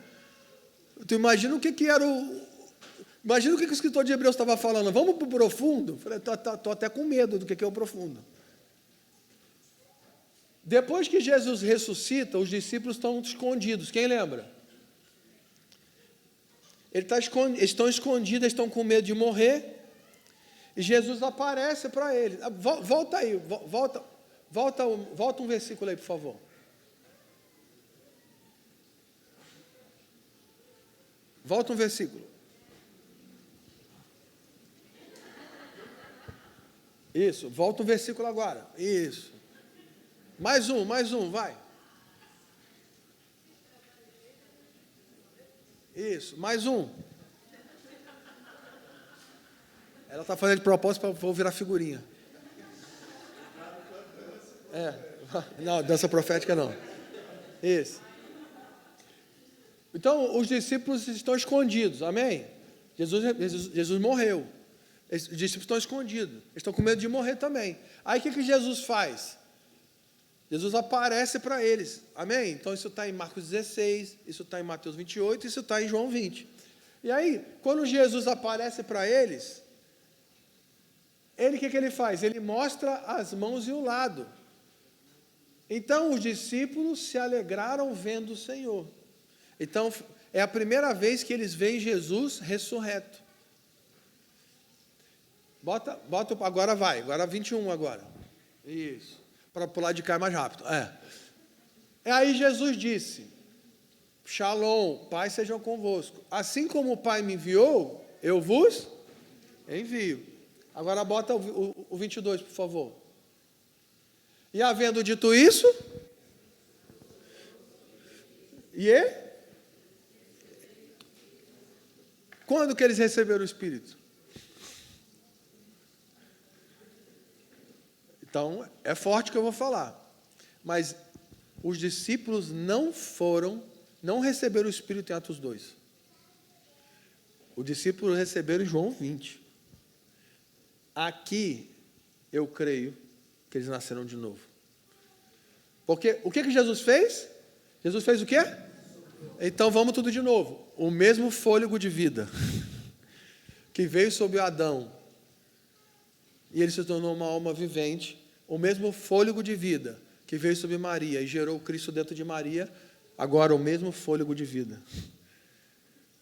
o que era imagina o que o escritor de Hebreus estava falando. Vamos para o profundo? Falei, estou até com medo do que é o profundo. Depois que Jesus ressuscita, os discípulos estão escondidos. Quem lembra? Eles estão escondidos, eles estão com medo de morrer. E Jesus aparece para eles. Volta aí, volta um versículo aí, por favor. Volta um versículo. Isso, volta um versículo agora. Isso. Mais um, vai. Isso, mais um. Ela está fazendo de propósito para vou virar figurinha. Não, dança profética não. Isso. Então, os discípulos estão escondidos, amém? Jesus morreu. Os discípulos estão escondidos. Eles estão com medo de morrer também. Aí, o que Jesus faz? Jesus aparece para eles, amém? Então, isso está em Marcos 16, isso está em Mateus 28, isso está em João 20. E aí, quando Jesus aparece para eles, o que ele faz? Ele mostra as mãos e o lado. Então, os discípulos se alegraram vendo o Senhor. Então, é a primeira vez que eles veem Jesus ressurreto. Bota agora vai, agora 21 agora. Isso, para pular de cá mais rápido. Aí Jesus disse, Shalom, Pai sejam convosco. Assim como o Pai me enviou, eu vos envio. Agora bota o 22, por favor. E havendo dito isso, quando que eles receberam o Espírito? Então, é forte o que eu vou falar. Mas os discípulos não receberam o Espírito em Atos 2. Os discípulos receberam em João 20. Aqui, eu creio que eles nasceram de novo. Porque o que Jesus fez? Jesus fez o quê? Então vamos tudo de novo. O mesmo fôlego de vida que veio sobre Adão e ele se tornou uma alma vivente, o mesmo fôlego de vida que veio sobre Maria e gerou Cristo dentro de Maria, agora o mesmo fôlego de vida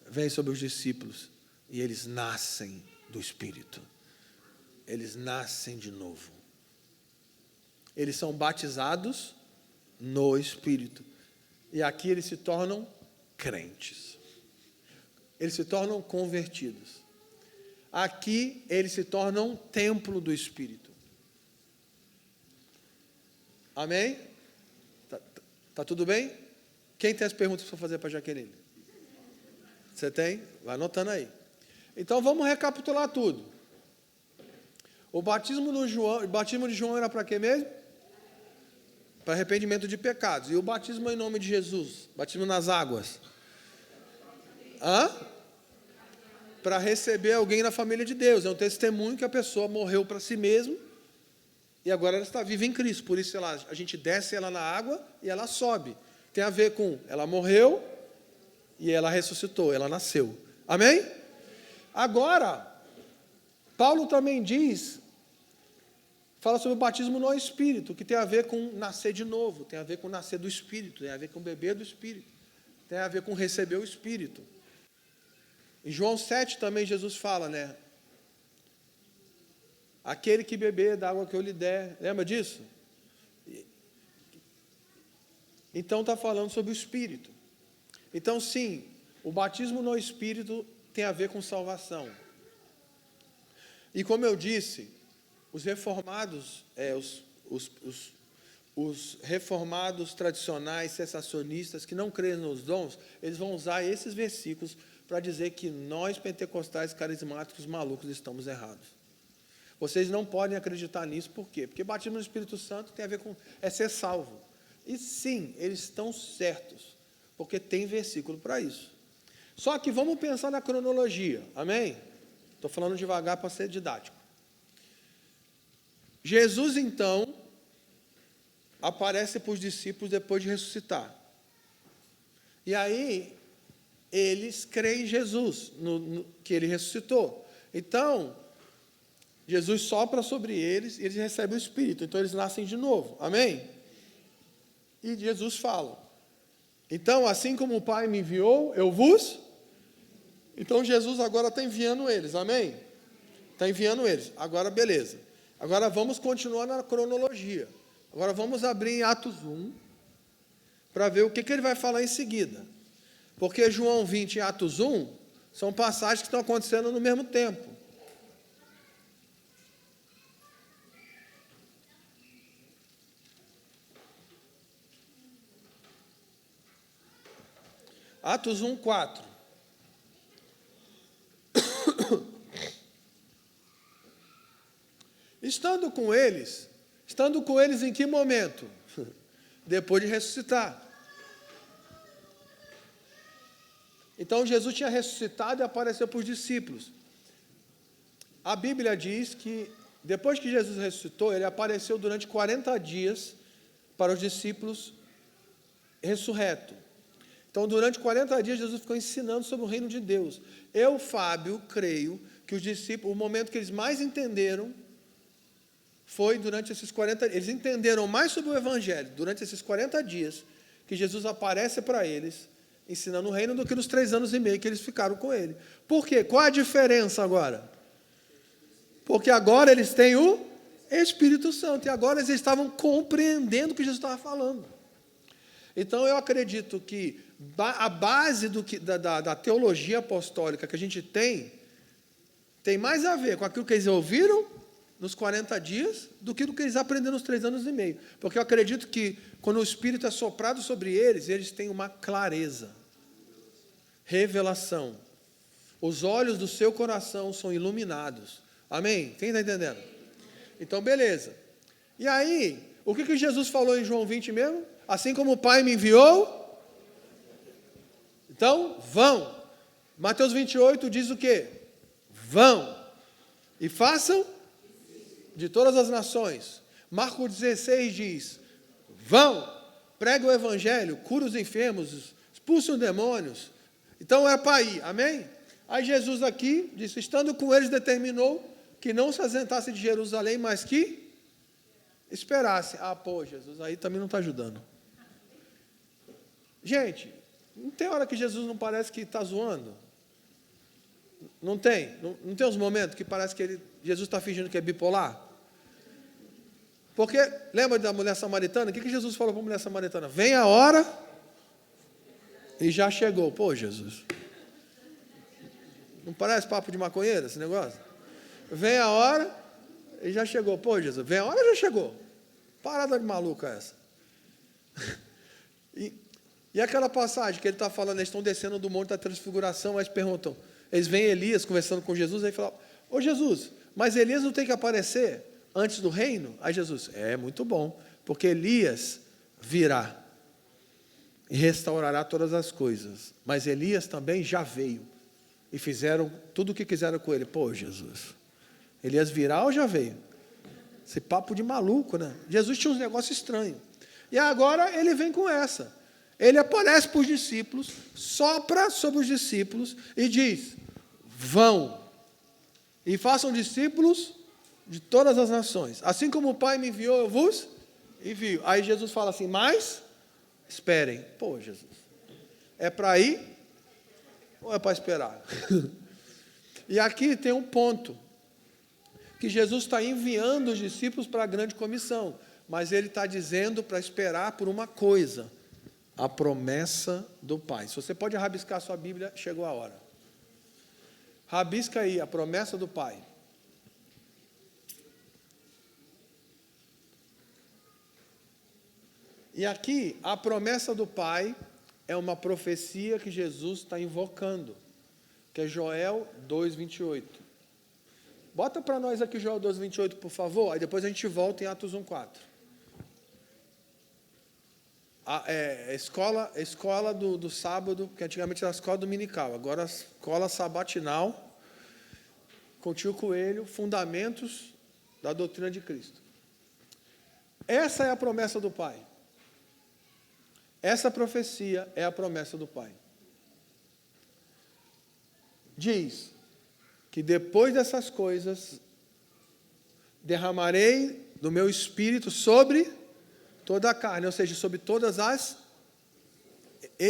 vem sobre os discípulos e eles nascem do Espírito. Eles nascem de novo. Eles são batizados no Espírito. E aqui eles se tornam crentes. Eles se tornam convertidos. Aqui eles se tornam templo do Espírito. Amém? Tá tudo bem? Quem tem as perguntas para fazer para a Jaqueline? Você tem? Vai anotando aí. Então vamos recapitular tudo. O batismo de João era para quê mesmo? Para arrependimento de pecados. E o batismo em nome de Jesus? Batismo nas águas? Para receber alguém na família de Deus. É um testemunho que a pessoa morreu para si mesmo e agora ela está viva em Cristo. Por isso a gente desce ela na água e ela sobe. Tem a ver com ela morreu e ela ressuscitou, ela nasceu. Amém? Agora, Paulo também fala sobre o batismo no Espírito, que tem a ver com nascer de novo, tem a ver com nascer do Espírito, tem a ver com beber do Espírito, tem a ver com receber o Espírito. Em João 7 também Jesus fala, né? Aquele que beber da água que eu lhe der, lembra disso? Então está falando sobre o Espírito. Então sim, o batismo no Espírito tem a ver com salvação. E como eu disse, os reformados, os reformados tradicionais, cessacionistas, que não creem nos dons, eles vão usar esses versículos para dizer que nós, pentecostais, carismáticos, malucos, estamos errados. Vocês não podem acreditar nisso, por quê? Porque batismo no Espírito Santo tem a ver com ser salvo. E sim, eles estão certos, porque tem versículo para isso. Só que vamos pensar na cronologia, amém? Estou falando devagar para ser didático. Jesus, então, aparece para os discípulos depois de ressuscitar. E aí, eles creem em Jesus, que ele ressuscitou. Então, Jesus sopra sobre eles e eles recebem o Espírito. Então, eles nascem de novo. Amém? E Jesus fala. Então, assim como o Pai me enviou, eu vos Então Jesus agora está enviando eles, amém? Está enviando eles. Agora, beleza. Agora vamos continuar na cronologia. Agora vamos abrir em Atos 1, para ver o que ele vai falar em seguida. Porque João 20 e Atos 1 são passagens que estão acontecendo no mesmo tempo. Atos 1, 4. Estando com eles em que momento? Depois de ressuscitar. Então Jesus tinha ressuscitado e apareceu para os discípulos. A Bíblia diz que depois que Jesus ressuscitou, ele apareceu durante 40 dias para os discípulos ressurreto. Então, durante 40 dias, Jesus ficou ensinando sobre o reino de Deus. Eu, Fábio, creio que os discípulos, o momento que eles mais entenderam foi durante esses 40 dias. Eles entenderam mais sobre o Evangelho durante esses 40 dias que Jesus aparece para eles, ensinando o reino, do que nos 3 anos e meio que eles ficaram com ele. Por quê? Qual a diferença agora? Porque agora eles têm o Espírito Santo, e agora eles estavam compreendendo o que Jesus estava falando. Então, eu acredito que a base da teologia apostólica que a gente tem mais a ver com aquilo que eles ouviram nos 40 dias do que do que eles aprenderam nos 3 anos e meio. Porque eu acredito que, quando o Espírito é soprado sobre eles têm uma clareza, revelação. Os olhos do seu coração são iluminados. Amém? Quem está entendendo? Então, beleza. E aí, o que Jesus falou em João 20 mesmo? Assim como o Pai me enviou, então vão. Mateus 28 diz o quê? Vão e façam de todas as nações. Marcos 16 diz: vão, pregue o evangelho, cura os enfermos, expulsam os demônios. Então é para ir, amém? Aí Jesus aqui disse: estando com eles, determinou que não se ausentasse de Jerusalém, mas que esperasse. Ah, pô, Jesus, aí também não está ajudando. Gente, não tem hora que Jesus não parece que está zoando? Não tem? Não tem uns momentos que parece que Jesus está fingindo que é bipolar? Porque, lembra da mulher samaritana? O que Jesus falou para a mulher samaritana? Vem a hora e já chegou. Pô, Jesus. Não parece papo de maconheiro esse negócio? Vem a hora e já chegou. Pô, Jesus, vem a hora e já chegou. Parada de maluca essa. E aquela passagem que ele está falando, eles estão descendo do monte da transfiguração, eles perguntam, eles veem Elias conversando com Jesus, aí falam: ô Jesus, mas Elias não tem que aparecer antes do reino? Aí Jesus: é muito bom, porque Elias virá e restaurará todas as coisas, mas Elias também já veio e fizeram tudo o que quiseram com ele. Pô, Jesus, Elias virá ou já veio? Esse papo de maluco, né? Jesus tinha uns negócios estranhos. E agora ele vem com essa. Ele aparece para os discípulos, sopra sobre os discípulos e diz: vão e façam discípulos de todas as nações. Assim como o Pai me enviou, eu vos envio. Aí Jesus fala assim: mas esperem. Pô, Jesus, é para ir ou é para esperar? E aqui tem um ponto, que Jesus está enviando os discípulos para a grande comissão, mas ele está dizendo para esperar por uma coisa: a promessa do Pai. Se você pode rabiscar a sua Bíblia, chegou a hora. Rabisca aí a promessa do Pai. E aqui, a promessa do Pai é uma profecia que Jesus está invocando, que é Joel 2:28. Bota para nós aqui Joel 2:28, por favor, aí depois a gente volta em Atos 1:4. A escola do sábado, que antigamente era a escola dominical, agora a escola sabatinal, com o tio Coelho, fundamentos da doutrina de Cristo. Essa é a promessa do Pai. Essa profecia é a promessa do Pai. Diz que depois dessas coisas, derramarei do meu espírito sobre toda a carne, ou seja, sobre todas as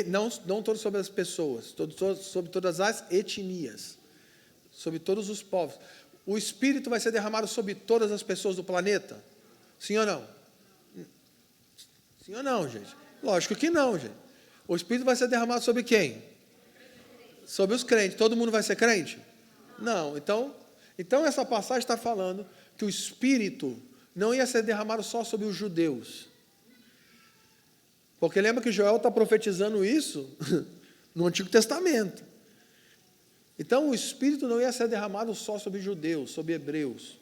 não todos sobre as pessoas, sobre todas as etnias, sobre todos os povos. O Espírito vai ser derramado sobre todas as pessoas do planeta? Sim ou não? Sim ou não, gente? Lógico que não, gente. O Espírito vai ser derramado sobre quem? Sobre os crentes. Todo mundo vai ser crente? Não. Então essa passagem está falando que o Espírito não ia ser derramado só sobre os judeus. Porque lembra que Joel está profetizando isso no Antigo Testamento. Então o Espírito não ia ser derramado só sobre judeus, sobre hebreus.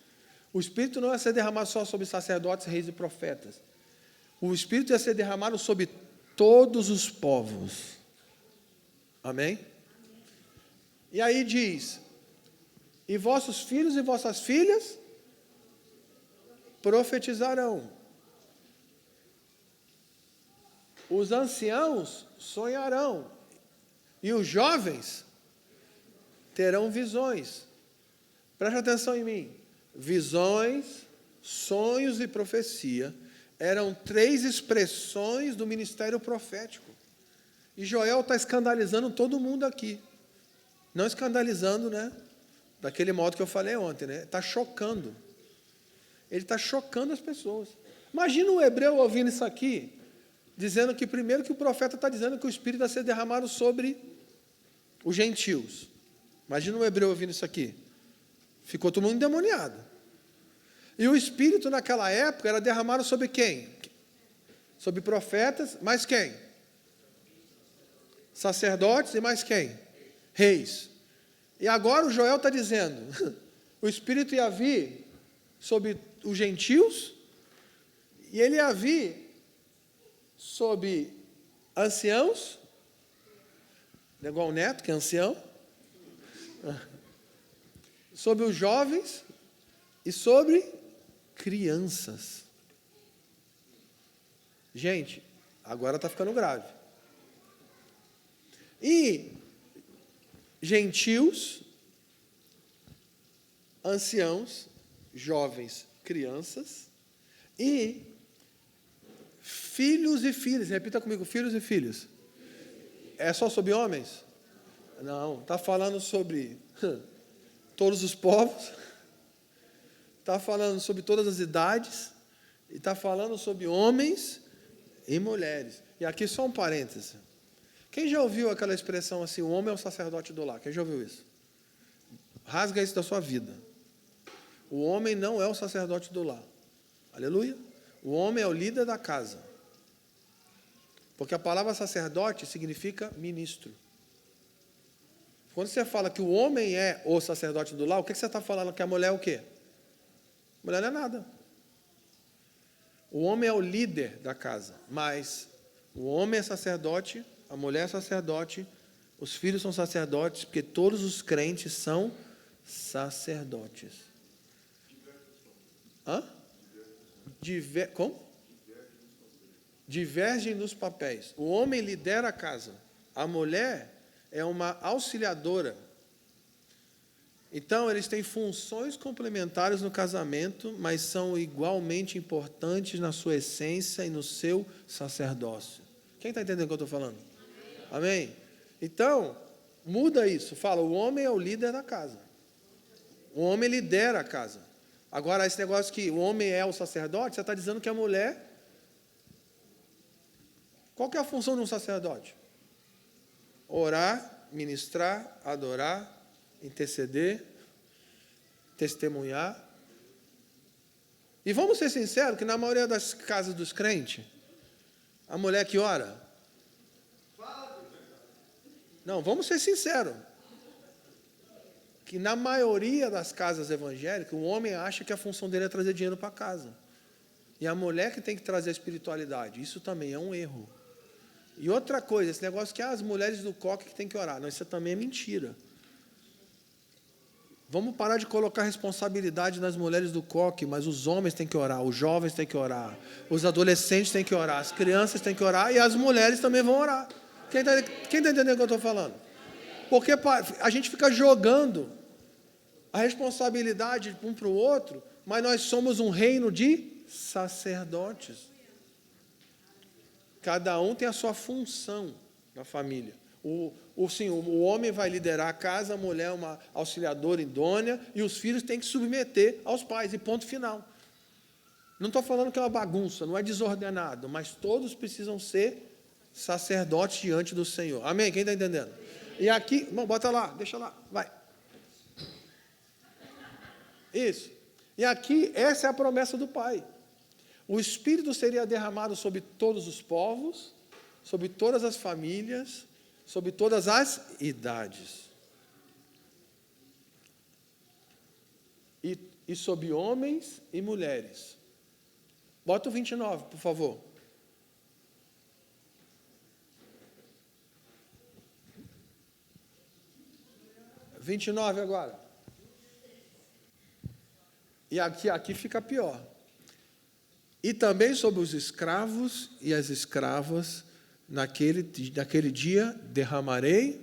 O Espírito não ia ser derramado só sobre sacerdotes, reis e profetas. O Espírito ia ser derramado sobre todos os povos. Amém? E aí diz: e vossos filhos e vossas filhas profetizarão. Os anciãos sonharão. E os jovens terão visões. Preste atenção em mim. Visões, sonhos e profecia eram 3 expressões do ministério profético. E Joel está escandalizando todo mundo aqui. Não escandalizando, né? Daquele modo que eu falei ontem, né? Está chocando. Ele está chocando as pessoas. Imagina um hebreu ouvindo isso aqui, dizendo que primeiro que o profeta está dizendo que o Espírito vai ser derramado sobre os gentios. Imagina um hebreu ouvindo isso aqui. Ficou todo mundo endemoniado. E o Espírito naquela época era derramado sobre quem? Sobre profetas, mais quem? Sacerdotes e mais quem? Reis. E agora o Joel está dizendo, o Espírito ia vir sobre os gentios, e ele ia vir sobre anciãos, não é igual o neto, que é ancião, sobre os jovens e sobre crianças. Gente, agora está ficando grave. E gentios, anciãos, jovens, crianças e filhos e filhas. Repita comigo, filhos e filhos. É só sobre homens? Não, está falando sobre todos os povos, está falando sobre todas as idades, e está falando sobre homens e mulheres. E aqui só um parêntese. Quem já ouviu aquela expressão assim, o homem é o sacerdote do lar? Quem já ouviu isso? Rasga isso da sua vida. O homem não é o sacerdote do lar. Aleluia. O homem é o líder da casa. Porque a palavra sacerdote significa ministro. Quando você fala que o homem é o sacerdote do lar, o que você está falando? Que a mulher é o quê? A mulher não é nada. O homem é o líder da casa, mas o homem é sacerdote, a mulher é sacerdote, os filhos são sacerdotes, porque todos os crentes são sacerdotes. Hã? Como? Divergem nos papéis. O homem lidera a casa, a mulher é uma auxiliadora. Então, eles têm funções complementares no casamento, mas são igualmente importantes na sua essência e no seu sacerdócio. Quem está entendendo o que eu estou falando? Amém? Então, muda isso. Fala, o homem é o líder da casa. O homem lidera a casa. Agora, esse negócio que o homem é o sacerdote, você está dizendo que a mulher... Qual que é a função de um sacerdote? Orar, ministrar, adorar, interceder, testemunhar. E vamos ser sinceros que na maioria das casas dos crentes, a mulher que ora... Não, vamos ser sinceros. Que na maioria das casas evangélicas, o homem acha que a função dele é trazer dinheiro para casa. E a mulher que tem que trazer a espiritualidade. Isso também é um erro. E outra coisa, esse negócio que as mulheres do coque que tem que orar. Não, isso também é mentira. Vamos parar de colocar responsabilidade nas mulheres do coque, mas os homens têm que orar, os jovens têm que orar, os adolescentes têm que orar, as crianças têm que orar e as mulheres também vão orar. Quem está entendendo o que eu estou falando? Porque a gente fica jogando a responsabilidade um para o outro, mas nós somos um reino de sacerdotes. Cada um tem a sua função. na família. O homem vai liderar a casa, a mulher uma auxiliadora idônea, e os filhos têm que submeter aos pais, e ponto final. Não estou falando que é uma bagunça, não é desordenado, mas todos precisam ser sacerdotes diante do Senhor. Amém? Quem está entendendo? E aqui, bom, bota lá, deixa lá, vai. Isso. E aqui, essa é a promessa do Pai. O Espírito seria derramado sobre todos os povos, sobre todas as famílias, sobre todas as idades. E sobre homens e mulheres. Bota o 29, por favor. « 29 agora. E aqui fica pior. E também sobre os escravos e as escravas, naquele dia derramarei.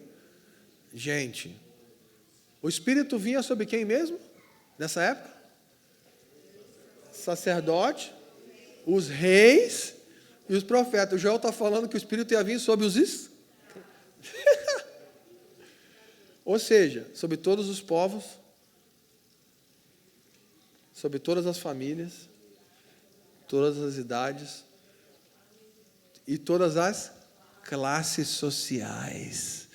Gente, o Espírito vinha sobre quem mesmo? Nessa época? Sacerdote, os reis e os profetas. O Joel está falando que o Espírito ia vir sobre os ou seja, sobre todos os povos, sobre todas as famílias, todas as idades e todas as classes sociais.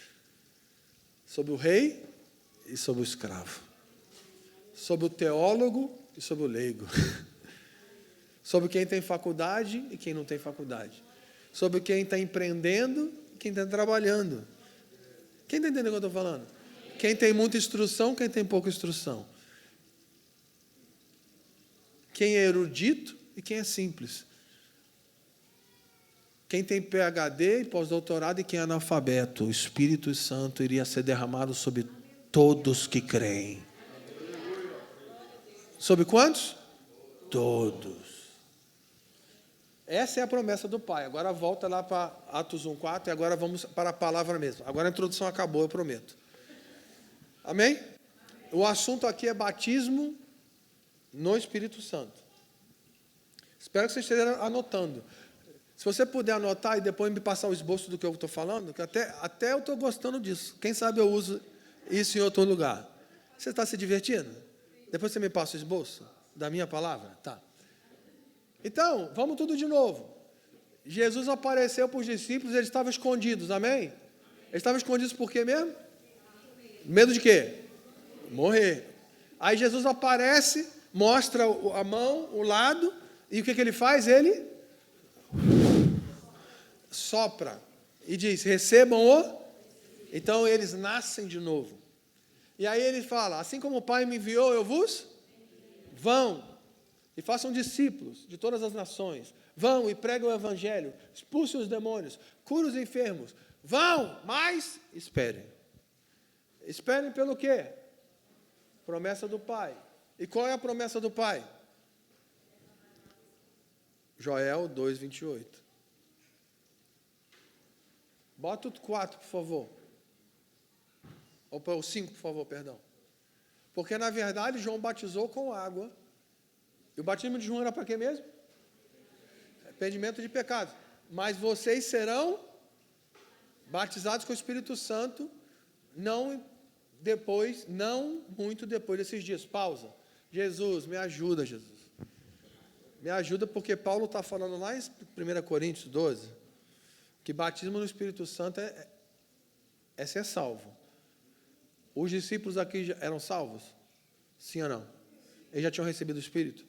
Sobre o rei e sobre o escravo. Sobre o teólogo e sobre o leigo. Sobre quem tem faculdade e quem não tem faculdade. Sobre quem está empreendendo e quem está trabalhando. Quem está entendendo o que eu estou falando? Quem tem muita instrução, quem tem pouca instrução. Quem é erudito e quem é simples. Quem tem PhD e pós-doutorado e quem é analfabeto. O Espírito Santo iria ser derramado sobre todos que creem. Sobre quantos? Todos. Essa é a promessa do Pai. Agora volta lá para Atos 1:4 e agora vamos para a palavra mesmo. Agora a introdução acabou, eu prometo. Amém? O assunto aqui é batismo no Espírito Santo. Espero que vocês estejam anotando. Se você puder anotar e depois me passar o esboço do que eu estou falando, que até eu estou gostando disso. Quem sabe eu uso isso em outro lugar. Você está se divertindo? Depois você me passa o esboço da minha palavra? Tá. Então, vamos tudo de novo. Jesus apareceu para os discípulos, eles estavam escondidos, amém? Eles estavam escondidos por quê mesmo? Medo de quê? Morrer. Aí Jesus aparece, mostra a mão, o lado, e o que ele faz? Ele sopra e diz, recebam o... Então eles nascem de novo. E aí ele fala, assim como o Pai me enviou, eu vos... Vão e façam discípulos de todas as nações. Vão e pregam o Evangelho, expulsem os demônios, curem os enfermos. Vão, mas esperem. Esperem pelo quê? Promessa do Pai. E qual é a promessa do Pai? Joel 2:28. Bota o 4, por favor. Ou o 5, por favor, perdão. Porque, na verdade, João batizou com água. E o batismo de João era para quê mesmo? Arrependimento de pecados. Mas vocês serão batizados com o Espírito Santo, não muito depois desses dias. Pausa. Jesus, me ajuda, Jesus. Me ajuda, porque Paulo está falando lá em 1 Coríntios 12, que batismo no Espírito Santo é ser salvo. Os discípulos aqui já eram salvos? Sim ou não? Eles já tinham recebido o Espírito?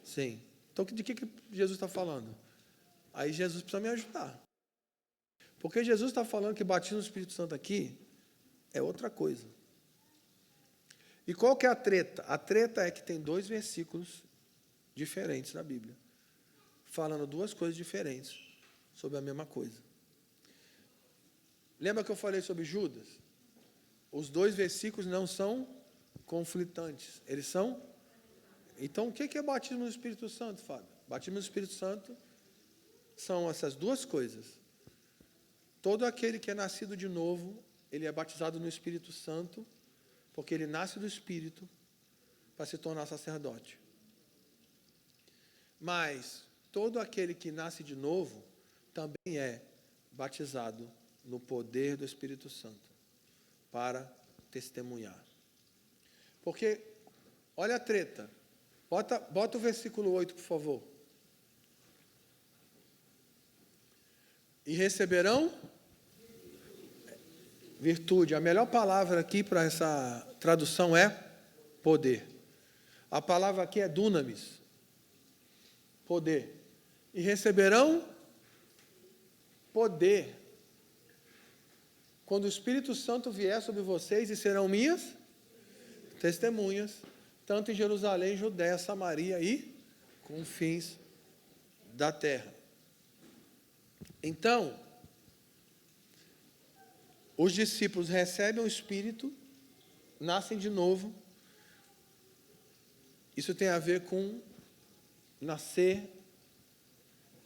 Sim. Então, de que Jesus está falando? Aí Jesus precisa me ajudar. Porque Jesus está falando que batismo no Espírito Santo aqui é outra coisa. E qual que é a treta? A treta é que tem 2 versículos diferentes na Bíblia, falando 2 coisas diferentes sobre a mesma coisa. Lembra que eu falei sobre Judas? Os 2 versículos não são conflitantes, eles são... Então, o que é batismo no Espírito Santo, Fábio? Batismo no Espírito Santo são essas 2 coisas. Todo aquele que é nascido de novo, ele é batizado no Espírito Santo, porque ele nasce do Espírito para se tornar sacerdote. Mas todo aquele que nasce de novo também é batizado no poder do Espírito Santo para testemunhar. Porque, olha a treta. Bota o versículo 8, por favor. E receberão virtude. A melhor palavra aqui para essa tradução é poder. A palavra aqui é dunamis. Poder. E receberão poder quando o Espírito Santo vier sobre vocês, e serão minhas testemunhas, tanto em Jerusalém, Judéia, Samaria e confins da terra. Então, os discípulos recebem o Espírito, nascem de novo. Isso tem a ver com nascer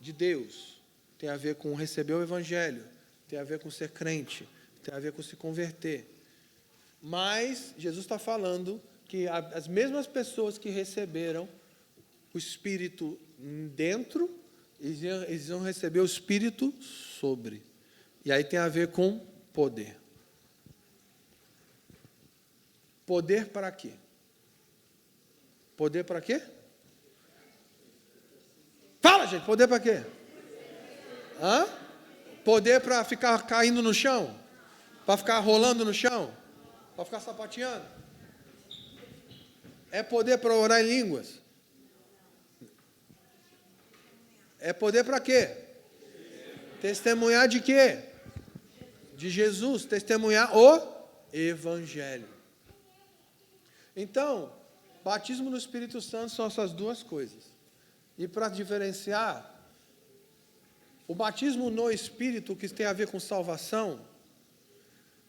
de Deus, tem a ver com receber o Evangelho, tem a ver com ser crente, tem a ver com se converter. Mas Jesus está falando que as mesmas pessoas que receberam o Espírito dentro, eles vão receber o Espírito sobre. E aí tem a ver com poder. Poder para quê? Poder para quê? Fala, gente, poder para quê? Hã? Poder para ficar caindo no chão? Para ficar rolando no chão? Para ficar sapateando? É poder para orar em línguas? É poder para quê? Testemunhar de quê? De Jesus, testemunhar o Evangelho. Então, batismo no Espírito Santo são essas duas coisas. E para diferenciar, o batismo no Espírito, que tem a ver com salvação,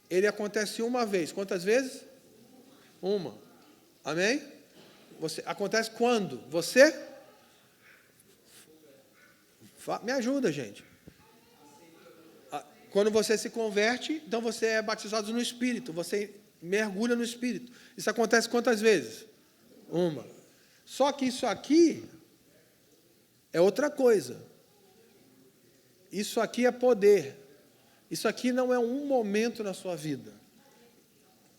ele acontece uma vez. Quantas vezes? Uma. Amém? Acontece quando? Você? Me ajuda, gente. Quando você se converte, então você é batizado no Espírito, você mergulha no Espírito. Isso acontece quantas vezes? Uma. Só que isso aqui é outra coisa. Isso aqui é poder. Isso aqui não é um momento na sua vida.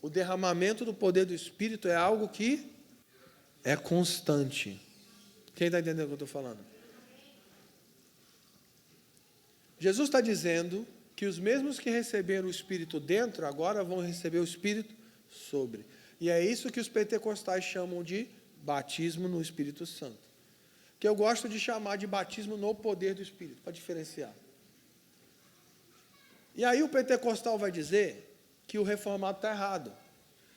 O derramamento do poder do Espírito é algo que é constante. Quem está entendendo o que eu estou falando? Jesus está dizendo que os mesmos que receberam o Espírito dentro, agora vão receber o Espírito sobre. E é isso que os pentecostais chamam de batismo no Espírito Santo. Que eu gosto de chamar de batismo no poder do Espírito, para diferenciar. E aí o pentecostal vai dizer que o reformado está errado.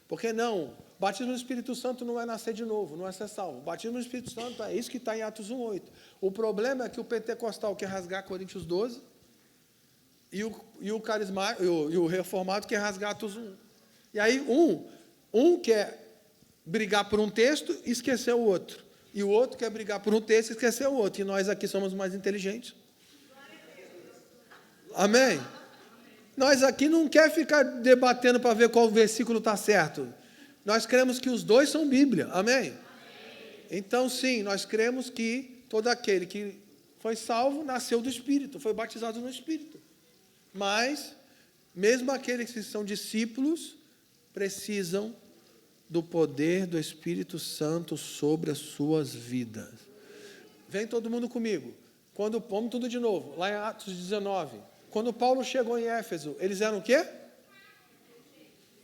Porque não, batismo no Espírito Santo não é nascer de novo, não é ser salvo. Batismo no Espírito Santo é isso que está em Atos 1:8. O problema é que o pentecostal quer rasgar Coríntios 12 e o reformado quer rasgar Atos 1. E aí um quer brigar por um texto e esquecer o outro. E o outro quer brigar por um texto e esquecer o outro. E nós aqui somos mais inteligentes. Amém? Nós aqui não quer ficar debatendo para ver qual versículo está certo. Nós cremos que os dois são Bíblia. Amém? Então, sim, nós cremos que todo aquele que foi salvo nasceu do Espírito, foi batizado no Espírito. Mas, mesmo aqueles que são discípulos, precisam do poder do Espírito Santo sobre as suas vidas. Vem todo mundo comigo. Vamos tudo de novo, lá em Atos 19. Quando Paulo chegou em Éfeso, eles eram o quê?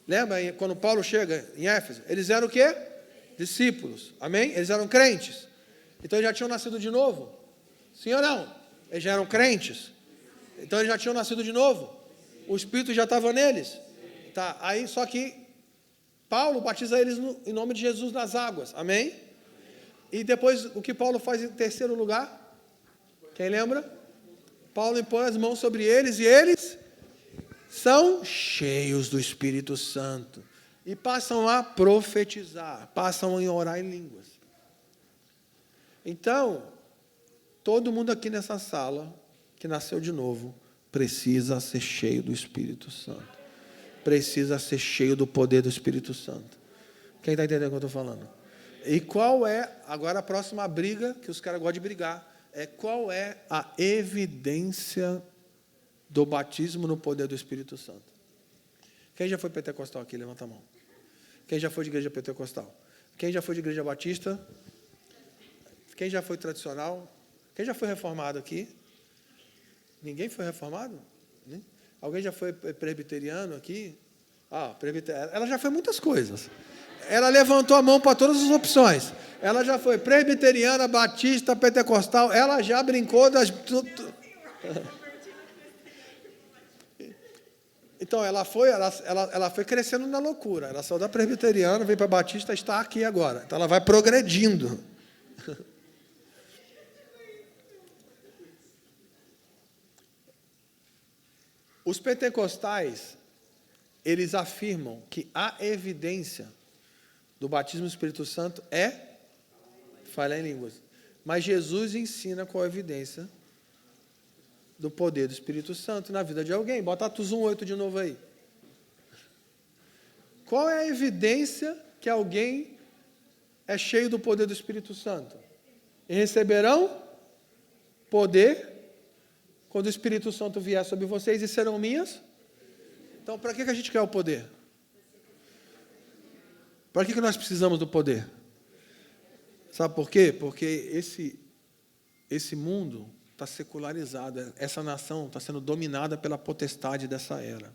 Lembra quando Paulo chega em Éfeso? Eles eram o quê? Discípulos. Amém? Eles eram crentes. Então eles já tinham nascido de novo? Sim ou não? Eles já eram crentes. Então eles já tinham nascido de novo? O Espírito já estava neles? Tá, aí só que Paulo batiza eles em nome de Jesus nas águas. Amém? E depois o que Paulo faz em terceiro lugar? Quem lembra? Paulo impõe as mãos sobre eles e eles são cheios do Espírito Santo e passam a profetizar, passam a orar em línguas. Então, todo mundo aqui nessa sala que nasceu de novo precisa ser cheio do Espírito Santo. Precisa ser cheio do poder do Espírito Santo. Quem está entendendo o que eu estou falando? E qual é, agora a próxima briga, que os caras gostam de brigar, qual é a evidência do batismo no poder do Espírito Santo. Quem já foi pentecostal aqui? Levanta a mão. Quem já foi de igreja pentecostal? Quem já foi de igreja batista? Quem já foi tradicional? Quem já foi reformado aqui? Ninguém foi reformado? Alguém já foi presbiteriano aqui? Ela já foi muitas coisas. Ela levantou a mão para todas as opções. Ela já foi presbiteriana, batista, pentecostal. Ela já brincou das... Então, ela foi crescendo na loucura. Ela saiu da presbiteriana, veio para batista, está aqui agora. Então, ela vai progredindo. Os pentecostais, eles afirmam que a evidência do batismo do Espírito Santo é falar em línguas. Mas Jesus ensina qual a evidência do poder do Espírito Santo na vida de alguém. Bota Atos 1:8 de novo aí. Qual é a evidência que alguém é cheio do poder do Espírito Santo? E receberão poder quando o Espírito Santo vier sobre vocês e serão minhas. Então, para que a gente quer o poder? Para que nós precisamos do poder? Sabe por quê? Porque esse mundo está secularizado. Essa nação está sendo dominada pela potestade dessa era.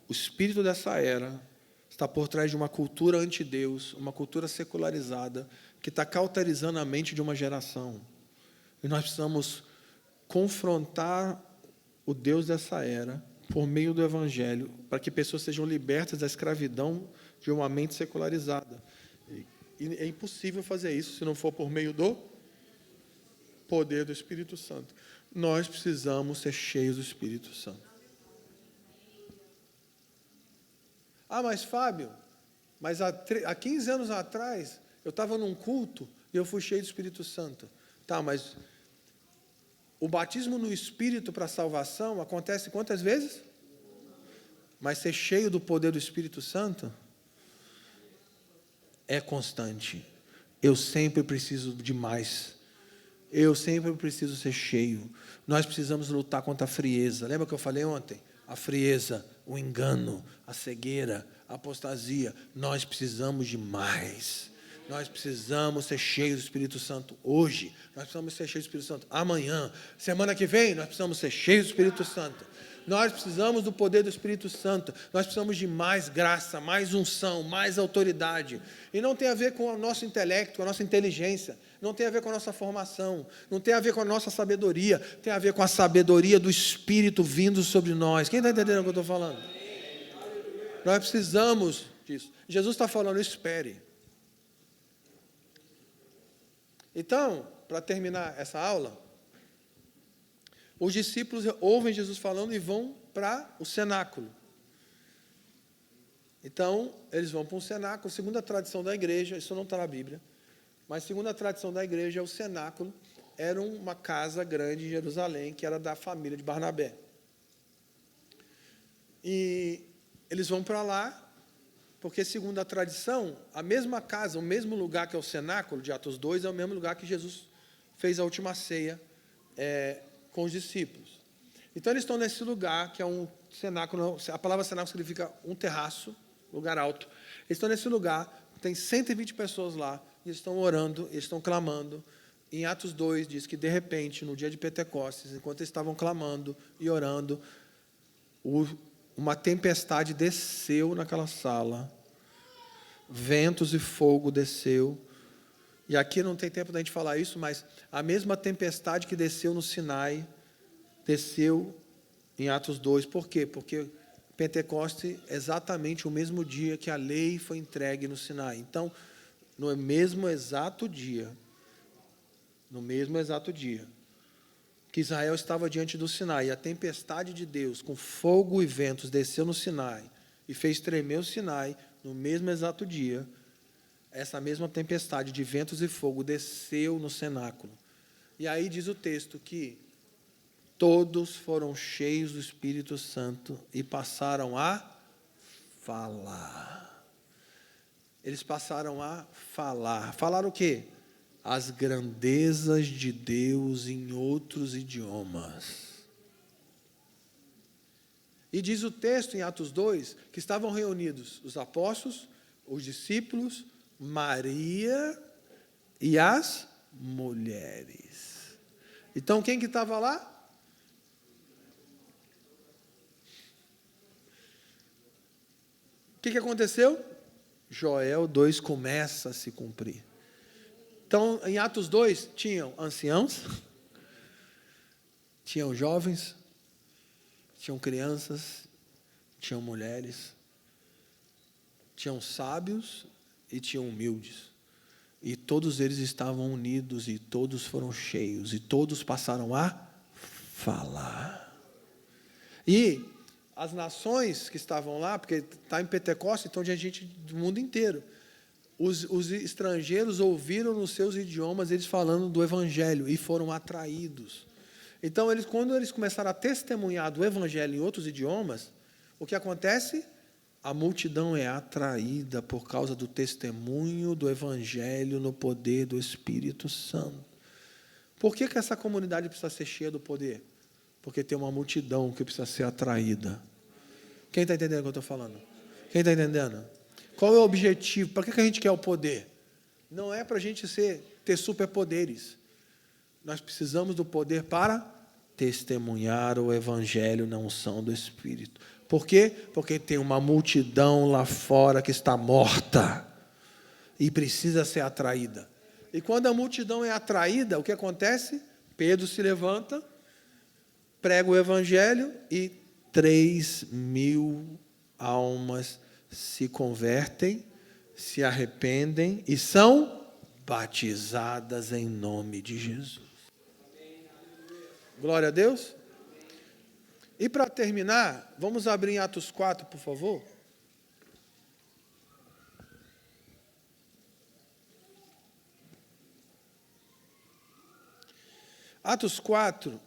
O espírito dessa era está por trás de uma cultura anti-Deus, uma cultura secularizada, que está cauterizando a mente de uma geração. E nós precisamos confrontar o Deus dessa era por meio do Evangelho, para que pessoas sejam libertas da escravidão de uma mente secularizada. E é impossível fazer isso se não for por meio do poder do Espírito Santo. Nós precisamos ser cheios do Espírito Santo. Mas Fábio, há 15 anos atrás, eu estava num culto e eu fui cheio do Espírito Santo. Mas o batismo no Espírito para a salvação acontece quantas vezes? Mas ser cheio do poder do Espírito Santo é constante. Eu sempre preciso de mais. Eu sempre preciso ser cheio. Nós precisamos lutar contra a frieza. Lembra que eu falei ontem? A frieza, o engano, a cegueira, a apostasia. Nós precisamos de mais. Nós precisamos ser cheios do Espírito Santo hoje. Nós precisamos ser cheios do Espírito Santo amanhã. Semana que vem, nós precisamos ser cheios do Espírito Santo. Nós precisamos do poder do Espírito Santo. Nós precisamos de mais graça, mais unção, mais autoridade. E não tem a ver com o nosso intelecto, com a nossa inteligência. Não tem a ver com a nossa formação. Não tem a ver com a nossa sabedoria. Tem a ver com a sabedoria do Espírito vindo sobre nós. Quem está entendendo o que eu estou falando? Nós precisamos disso. Jesus está falando, espere. Então, para terminar essa aula, os discípulos ouvem Jesus falando e vão para o cenáculo. Então, eles vão para um cenáculo. Segundo a tradição da igreja, isso não está na Bíblia, mas segundo a tradição da igreja, o cenáculo era uma casa grande em Jerusalém, que era da família de Barnabé. E eles vão para lá, porque, segundo a tradição, a mesma casa, o mesmo lugar que é o cenáculo de Atos 2, é o mesmo lugar que Jesus fez a última ceia com os discípulos. Então, eles estão nesse lugar, que é um cenáculo, a palavra cenáculo significa um terraço, lugar alto. Eles estão nesse lugar, tem 120 pessoas lá, e eles estão orando, eles estão clamando. Em Atos 2, diz que, de repente, no dia de Pentecostes, enquanto eles estavam clamando e orando, uma tempestade desceu naquela sala, ventos e fogo desceu, e aqui não tem tempo da gente falar isso, mas a mesma tempestade que desceu no Sinai, desceu em Atos 2, por quê? Porque Pentecoste é exatamente o mesmo dia que a lei foi entregue no Sinai. Então, no mesmo exato dia, que Israel estava diante do Sinai, e a tempestade de Deus, com fogo e ventos, desceu no Sinai e fez tremer o Sinai, no mesmo exato dia, essa mesma tempestade de ventos e fogo desceu no cenáculo. E aí diz o texto que todos foram cheios do Espírito Santo e passaram a falar. Eles passaram a falar. Falar o quê? As grandezas de Deus em outros idiomas. E diz o texto em Atos 2 que estavam reunidos os apóstolos, os discípulos, Maria e as mulheres. Então, quem que estava lá? O que aconteceu? Joel 2 começa a se cumprir. Então, em Atos 2, tinham anciãos, tinham jovens, tinham crianças, tinham mulheres, tinham sábios e tinham humildes. E todos eles estavam unidos e todos foram cheios e todos passaram a falar. E as nações que estavam lá, porque está em Pentecostes, então tinha gente do mundo inteiro. Os estrangeiros ouviram nos seus idiomas eles falando do Evangelho e foram atraídos. Então, quando eles começaram a testemunhar do Evangelho em outros idiomas, o que acontece? A multidão é atraída por causa do testemunho do Evangelho no poder do Espírito Santo. Por que essa comunidade precisa ser cheia do poder? Porque tem uma multidão que precisa ser atraída. Quem está entendendo o que eu estou falando? Quem está entendendo? Qual é o objetivo? Para que a gente quer o poder? Não é para a gente ter superpoderes. Nós precisamos do poder para testemunhar o Evangelho na unção do Espírito. Por quê? Porque tem uma multidão lá fora que está morta e precisa ser atraída. E quando a multidão é atraída, o que acontece? Pedro se levanta, prega o Evangelho e 3.000 almas se convertem, se arrependem e são batizadas em nome de Jesus. Glória a Deus. E para terminar, vamos abrir em Atos 4, por favor. Atos 4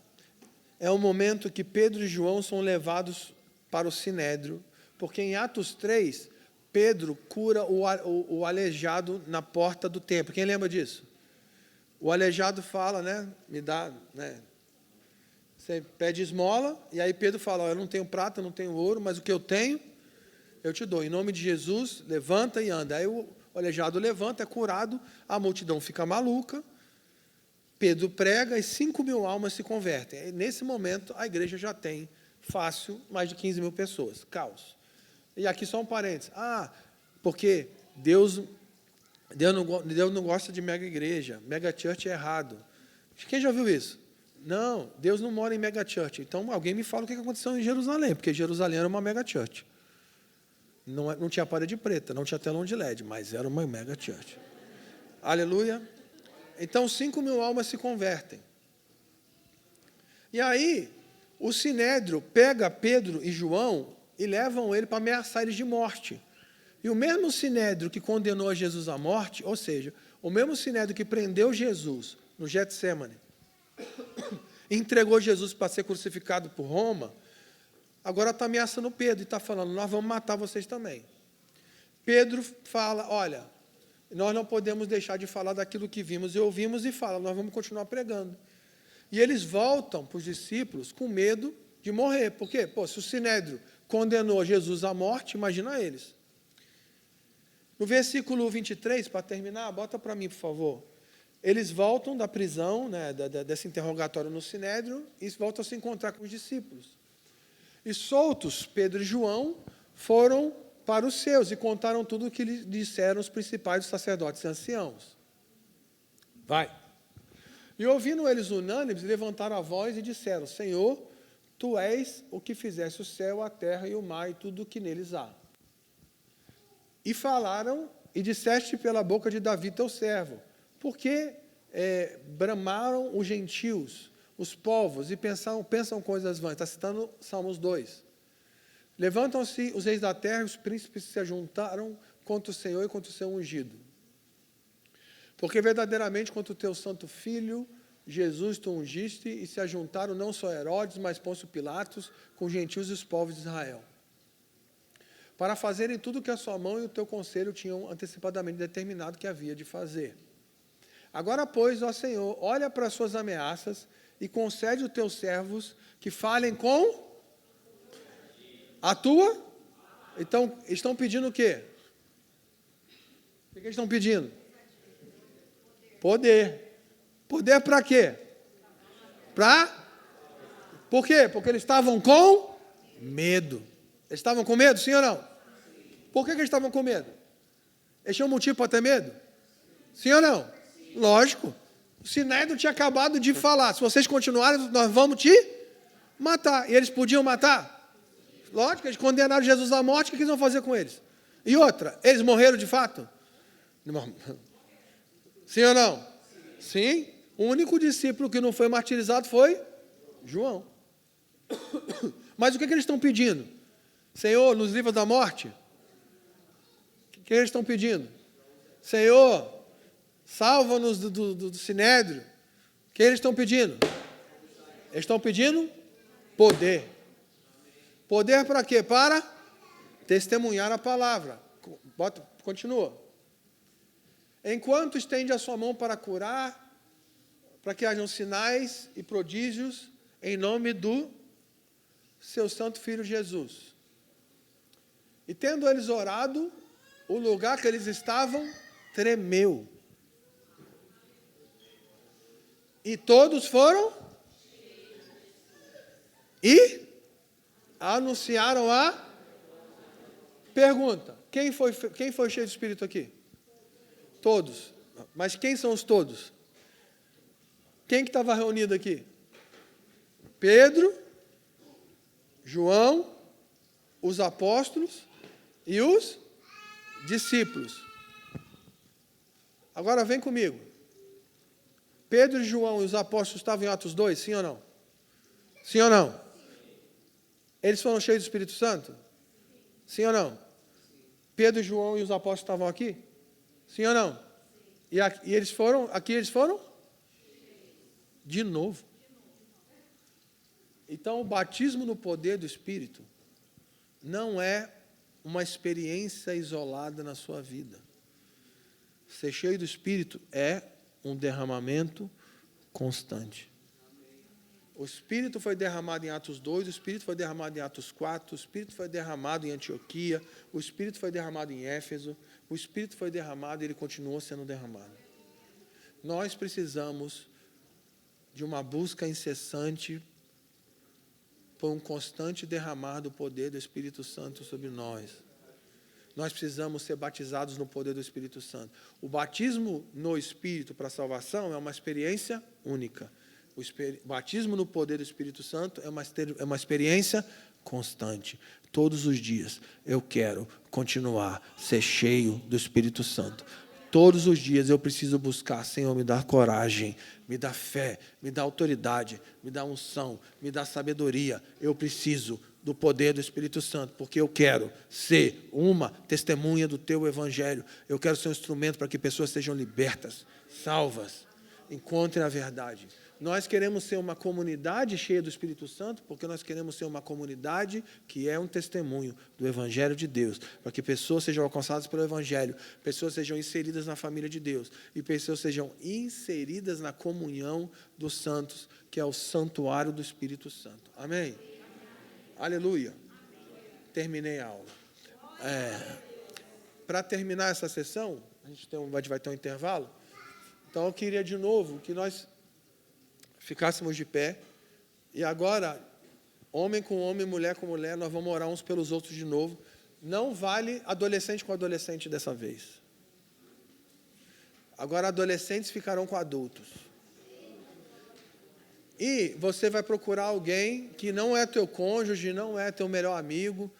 é o momento que Pedro e João são levados para o Sinédrio, porque em Atos 3, Pedro cura o aleijado na porta do templo. Quem lembra disso? O aleijado fala, me dá, você pede esmola, e aí Pedro fala, eu não tenho prata, não tenho ouro, mas o que eu tenho, eu te dou. Em nome de Jesus, levanta e anda. Aí o aleijado levanta, é curado, a multidão fica maluca, Pedro prega e 5.000 almas se convertem. E nesse momento, a igreja já tem, fácil, mais de 15.000 pessoas. Caos. E aqui só um parênteses. Porque Deus não gosta de mega igreja. Mega church é errado. Quem já viu isso? Não, Deus não mora em mega church. Então, alguém me fala o que aconteceu em Jerusalém, porque Jerusalém era uma mega church. Não tinha parede preta, não tinha telão de LED, mas era uma mega church. Aleluia. Então, 5.000 almas se convertem. E aí, o Sinédrio pega Pedro e João e levam ele para ameaçar eles de morte. E o mesmo Sinédrio que condenou Jesus à morte, ou seja, o mesmo Sinédrio que prendeu Jesus no Getsemane, entregou Jesus para ser crucificado por Roma, agora está ameaçando Pedro e está falando, nós vamos matar vocês também. Pedro fala, olha, nós não podemos deixar de falar daquilo que vimos e ouvimos, e fala, nós vamos continuar pregando. E eles voltam para os discípulos com medo de morrer. Por quê? Se o Sinédrio condenou Jesus à morte, imagina eles. No versículo 23, para terminar, bota para mim, por favor. Eles voltam da prisão, desse interrogatório no Sinédrio, e voltam a se encontrar com os discípulos. E soltos, Pedro e João foram para os seus e contaram tudo o que lhe disseram os principais sacerdotes e anciãos. Vai. E ouvindo eles unânimes, levantaram a voz e disseram, Senhor, Tu és o que fizeste o céu, a terra e o mar e tudo o que neles há. E falaram e disseste pela boca de Davi, teu servo, porque bramaram os gentios, os povos, e pensam coisas vãs. Está citando Salmos 2. Levantam-se os reis da terra, e os príncipes se ajuntaram contra o Senhor e contra o seu ungido. Porque verdadeiramente contra o teu santo filho, Jesus, tu ungiste, e se ajuntaram não só Herodes, mas Pôncio Pilatos, com os gentios e os povos de Israel, para fazerem tudo o que a sua mão e o teu conselho tinham antecipadamente determinado que havia de fazer. Agora, pois, ó Senhor, olha para as suas ameaças e concede aos teus servos que falem com A tua? Então, estão pedindo o quê? O que eles estão pedindo? Poder. Poder para quê? Por quê? Porque eles estavam com medo. Eles estavam com medo, sim ou não? Por que eles estavam com medo? Eles tinham motivo para ter medo? Sim ou não? Lógico. O Sinédrio tinha acabado de falar. Se vocês continuarem, nós vamos te matar. E eles podiam matar? Lógico, eles condenaram Jesus à morte. O que eles vão fazer com eles? E outra, eles morreram de fato? Sim ou não? Sim. O único discípulo que não foi martirizado foi João. Mas o que eles estão pedindo? Senhor, nos livra da morte? O que eles estão pedindo? Senhor, salva-nos do Sinédrio. O que eles estão pedindo? Eles estão pedindo poder. Poder para quê? Para testemunhar a palavra. Continua. Enquanto estende a sua mão para curar, para que hajam sinais e prodígios em nome do seu santo Filho Jesus. E tendo eles orado, o lugar que eles estavam tremeu. E todos foram e anunciaram a pergunta. Quem foi cheio de Espírito aqui? Todos. Mas quem são os todos? Quem que estava reunido aqui? Pedro, João, os apóstolos e os discípulos. Agora vem comigo. Pedro e João e os apóstolos estavam em Atos 2, sim ou não? Sim ou não? Eles foram cheios do Espírito Santo? Sim ou não? Pedro, João e os apóstolos estavam aqui? Sim ou não? E eles foram, aqui eles foram? De novo. Então, o batismo no poder do Espírito não é uma experiência isolada na sua vida. Ser cheio do Espírito é um derramamento constante. O Espírito foi derramado em Atos 2, o Espírito foi derramado em Atos 4, o Espírito foi derramado em Antioquia, o Espírito foi derramado em Éfeso, o Espírito foi derramado e ele continuou sendo derramado. Nós precisamos de uma busca incessante por um constante derramar do poder do Espírito Santo sobre nós. Nós precisamos ser batizados no poder do Espírito Santo. O batismo no Espírito para a salvação é uma experiência única. O batismo no poder do Espírito Santo é uma experiência constante. Todos os dias eu quero continuar a ser cheio do Espírito Santo. Todos os dias eu preciso buscar, Senhor, me dá coragem, me dá fé, me dá autoridade, me dá unção, me dá sabedoria. Eu preciso do poder do Espírito Santo, porque eu quero ser uma testemunha do Teu Evangelho. Eu quero ser um instrumento para que pessoas sejam libertas, salvas, encontrem a verdade. Nós queremos ser uma comunidade cheia do Espírito Santo, porque nós queremos ser uma comunidade que é um testemunho do Evangelho de Deus, para que pessoas sejam alcançadas pelo Evangelho, pessoas sejam inseridas na família de Deus, e pessoas sejam inseridas na comunhão dos santos, que é o santuário do Espírito Santo. Amém? Aleluia. Terminei a aula. Para terminar essa sessão, a gente vai ter um intervalo, então eu queria de novo que nós ficássemos de pé, e agora, homem com homem, mulher com mulher, nós vamos orar uns pelos outros de novo. Não vale adolescente com adolescente dessa vez. Agora, adolescentes ficarão com adultos. E você vai procurar alguém que não é teu cônjuge, não é teu melhor amigo,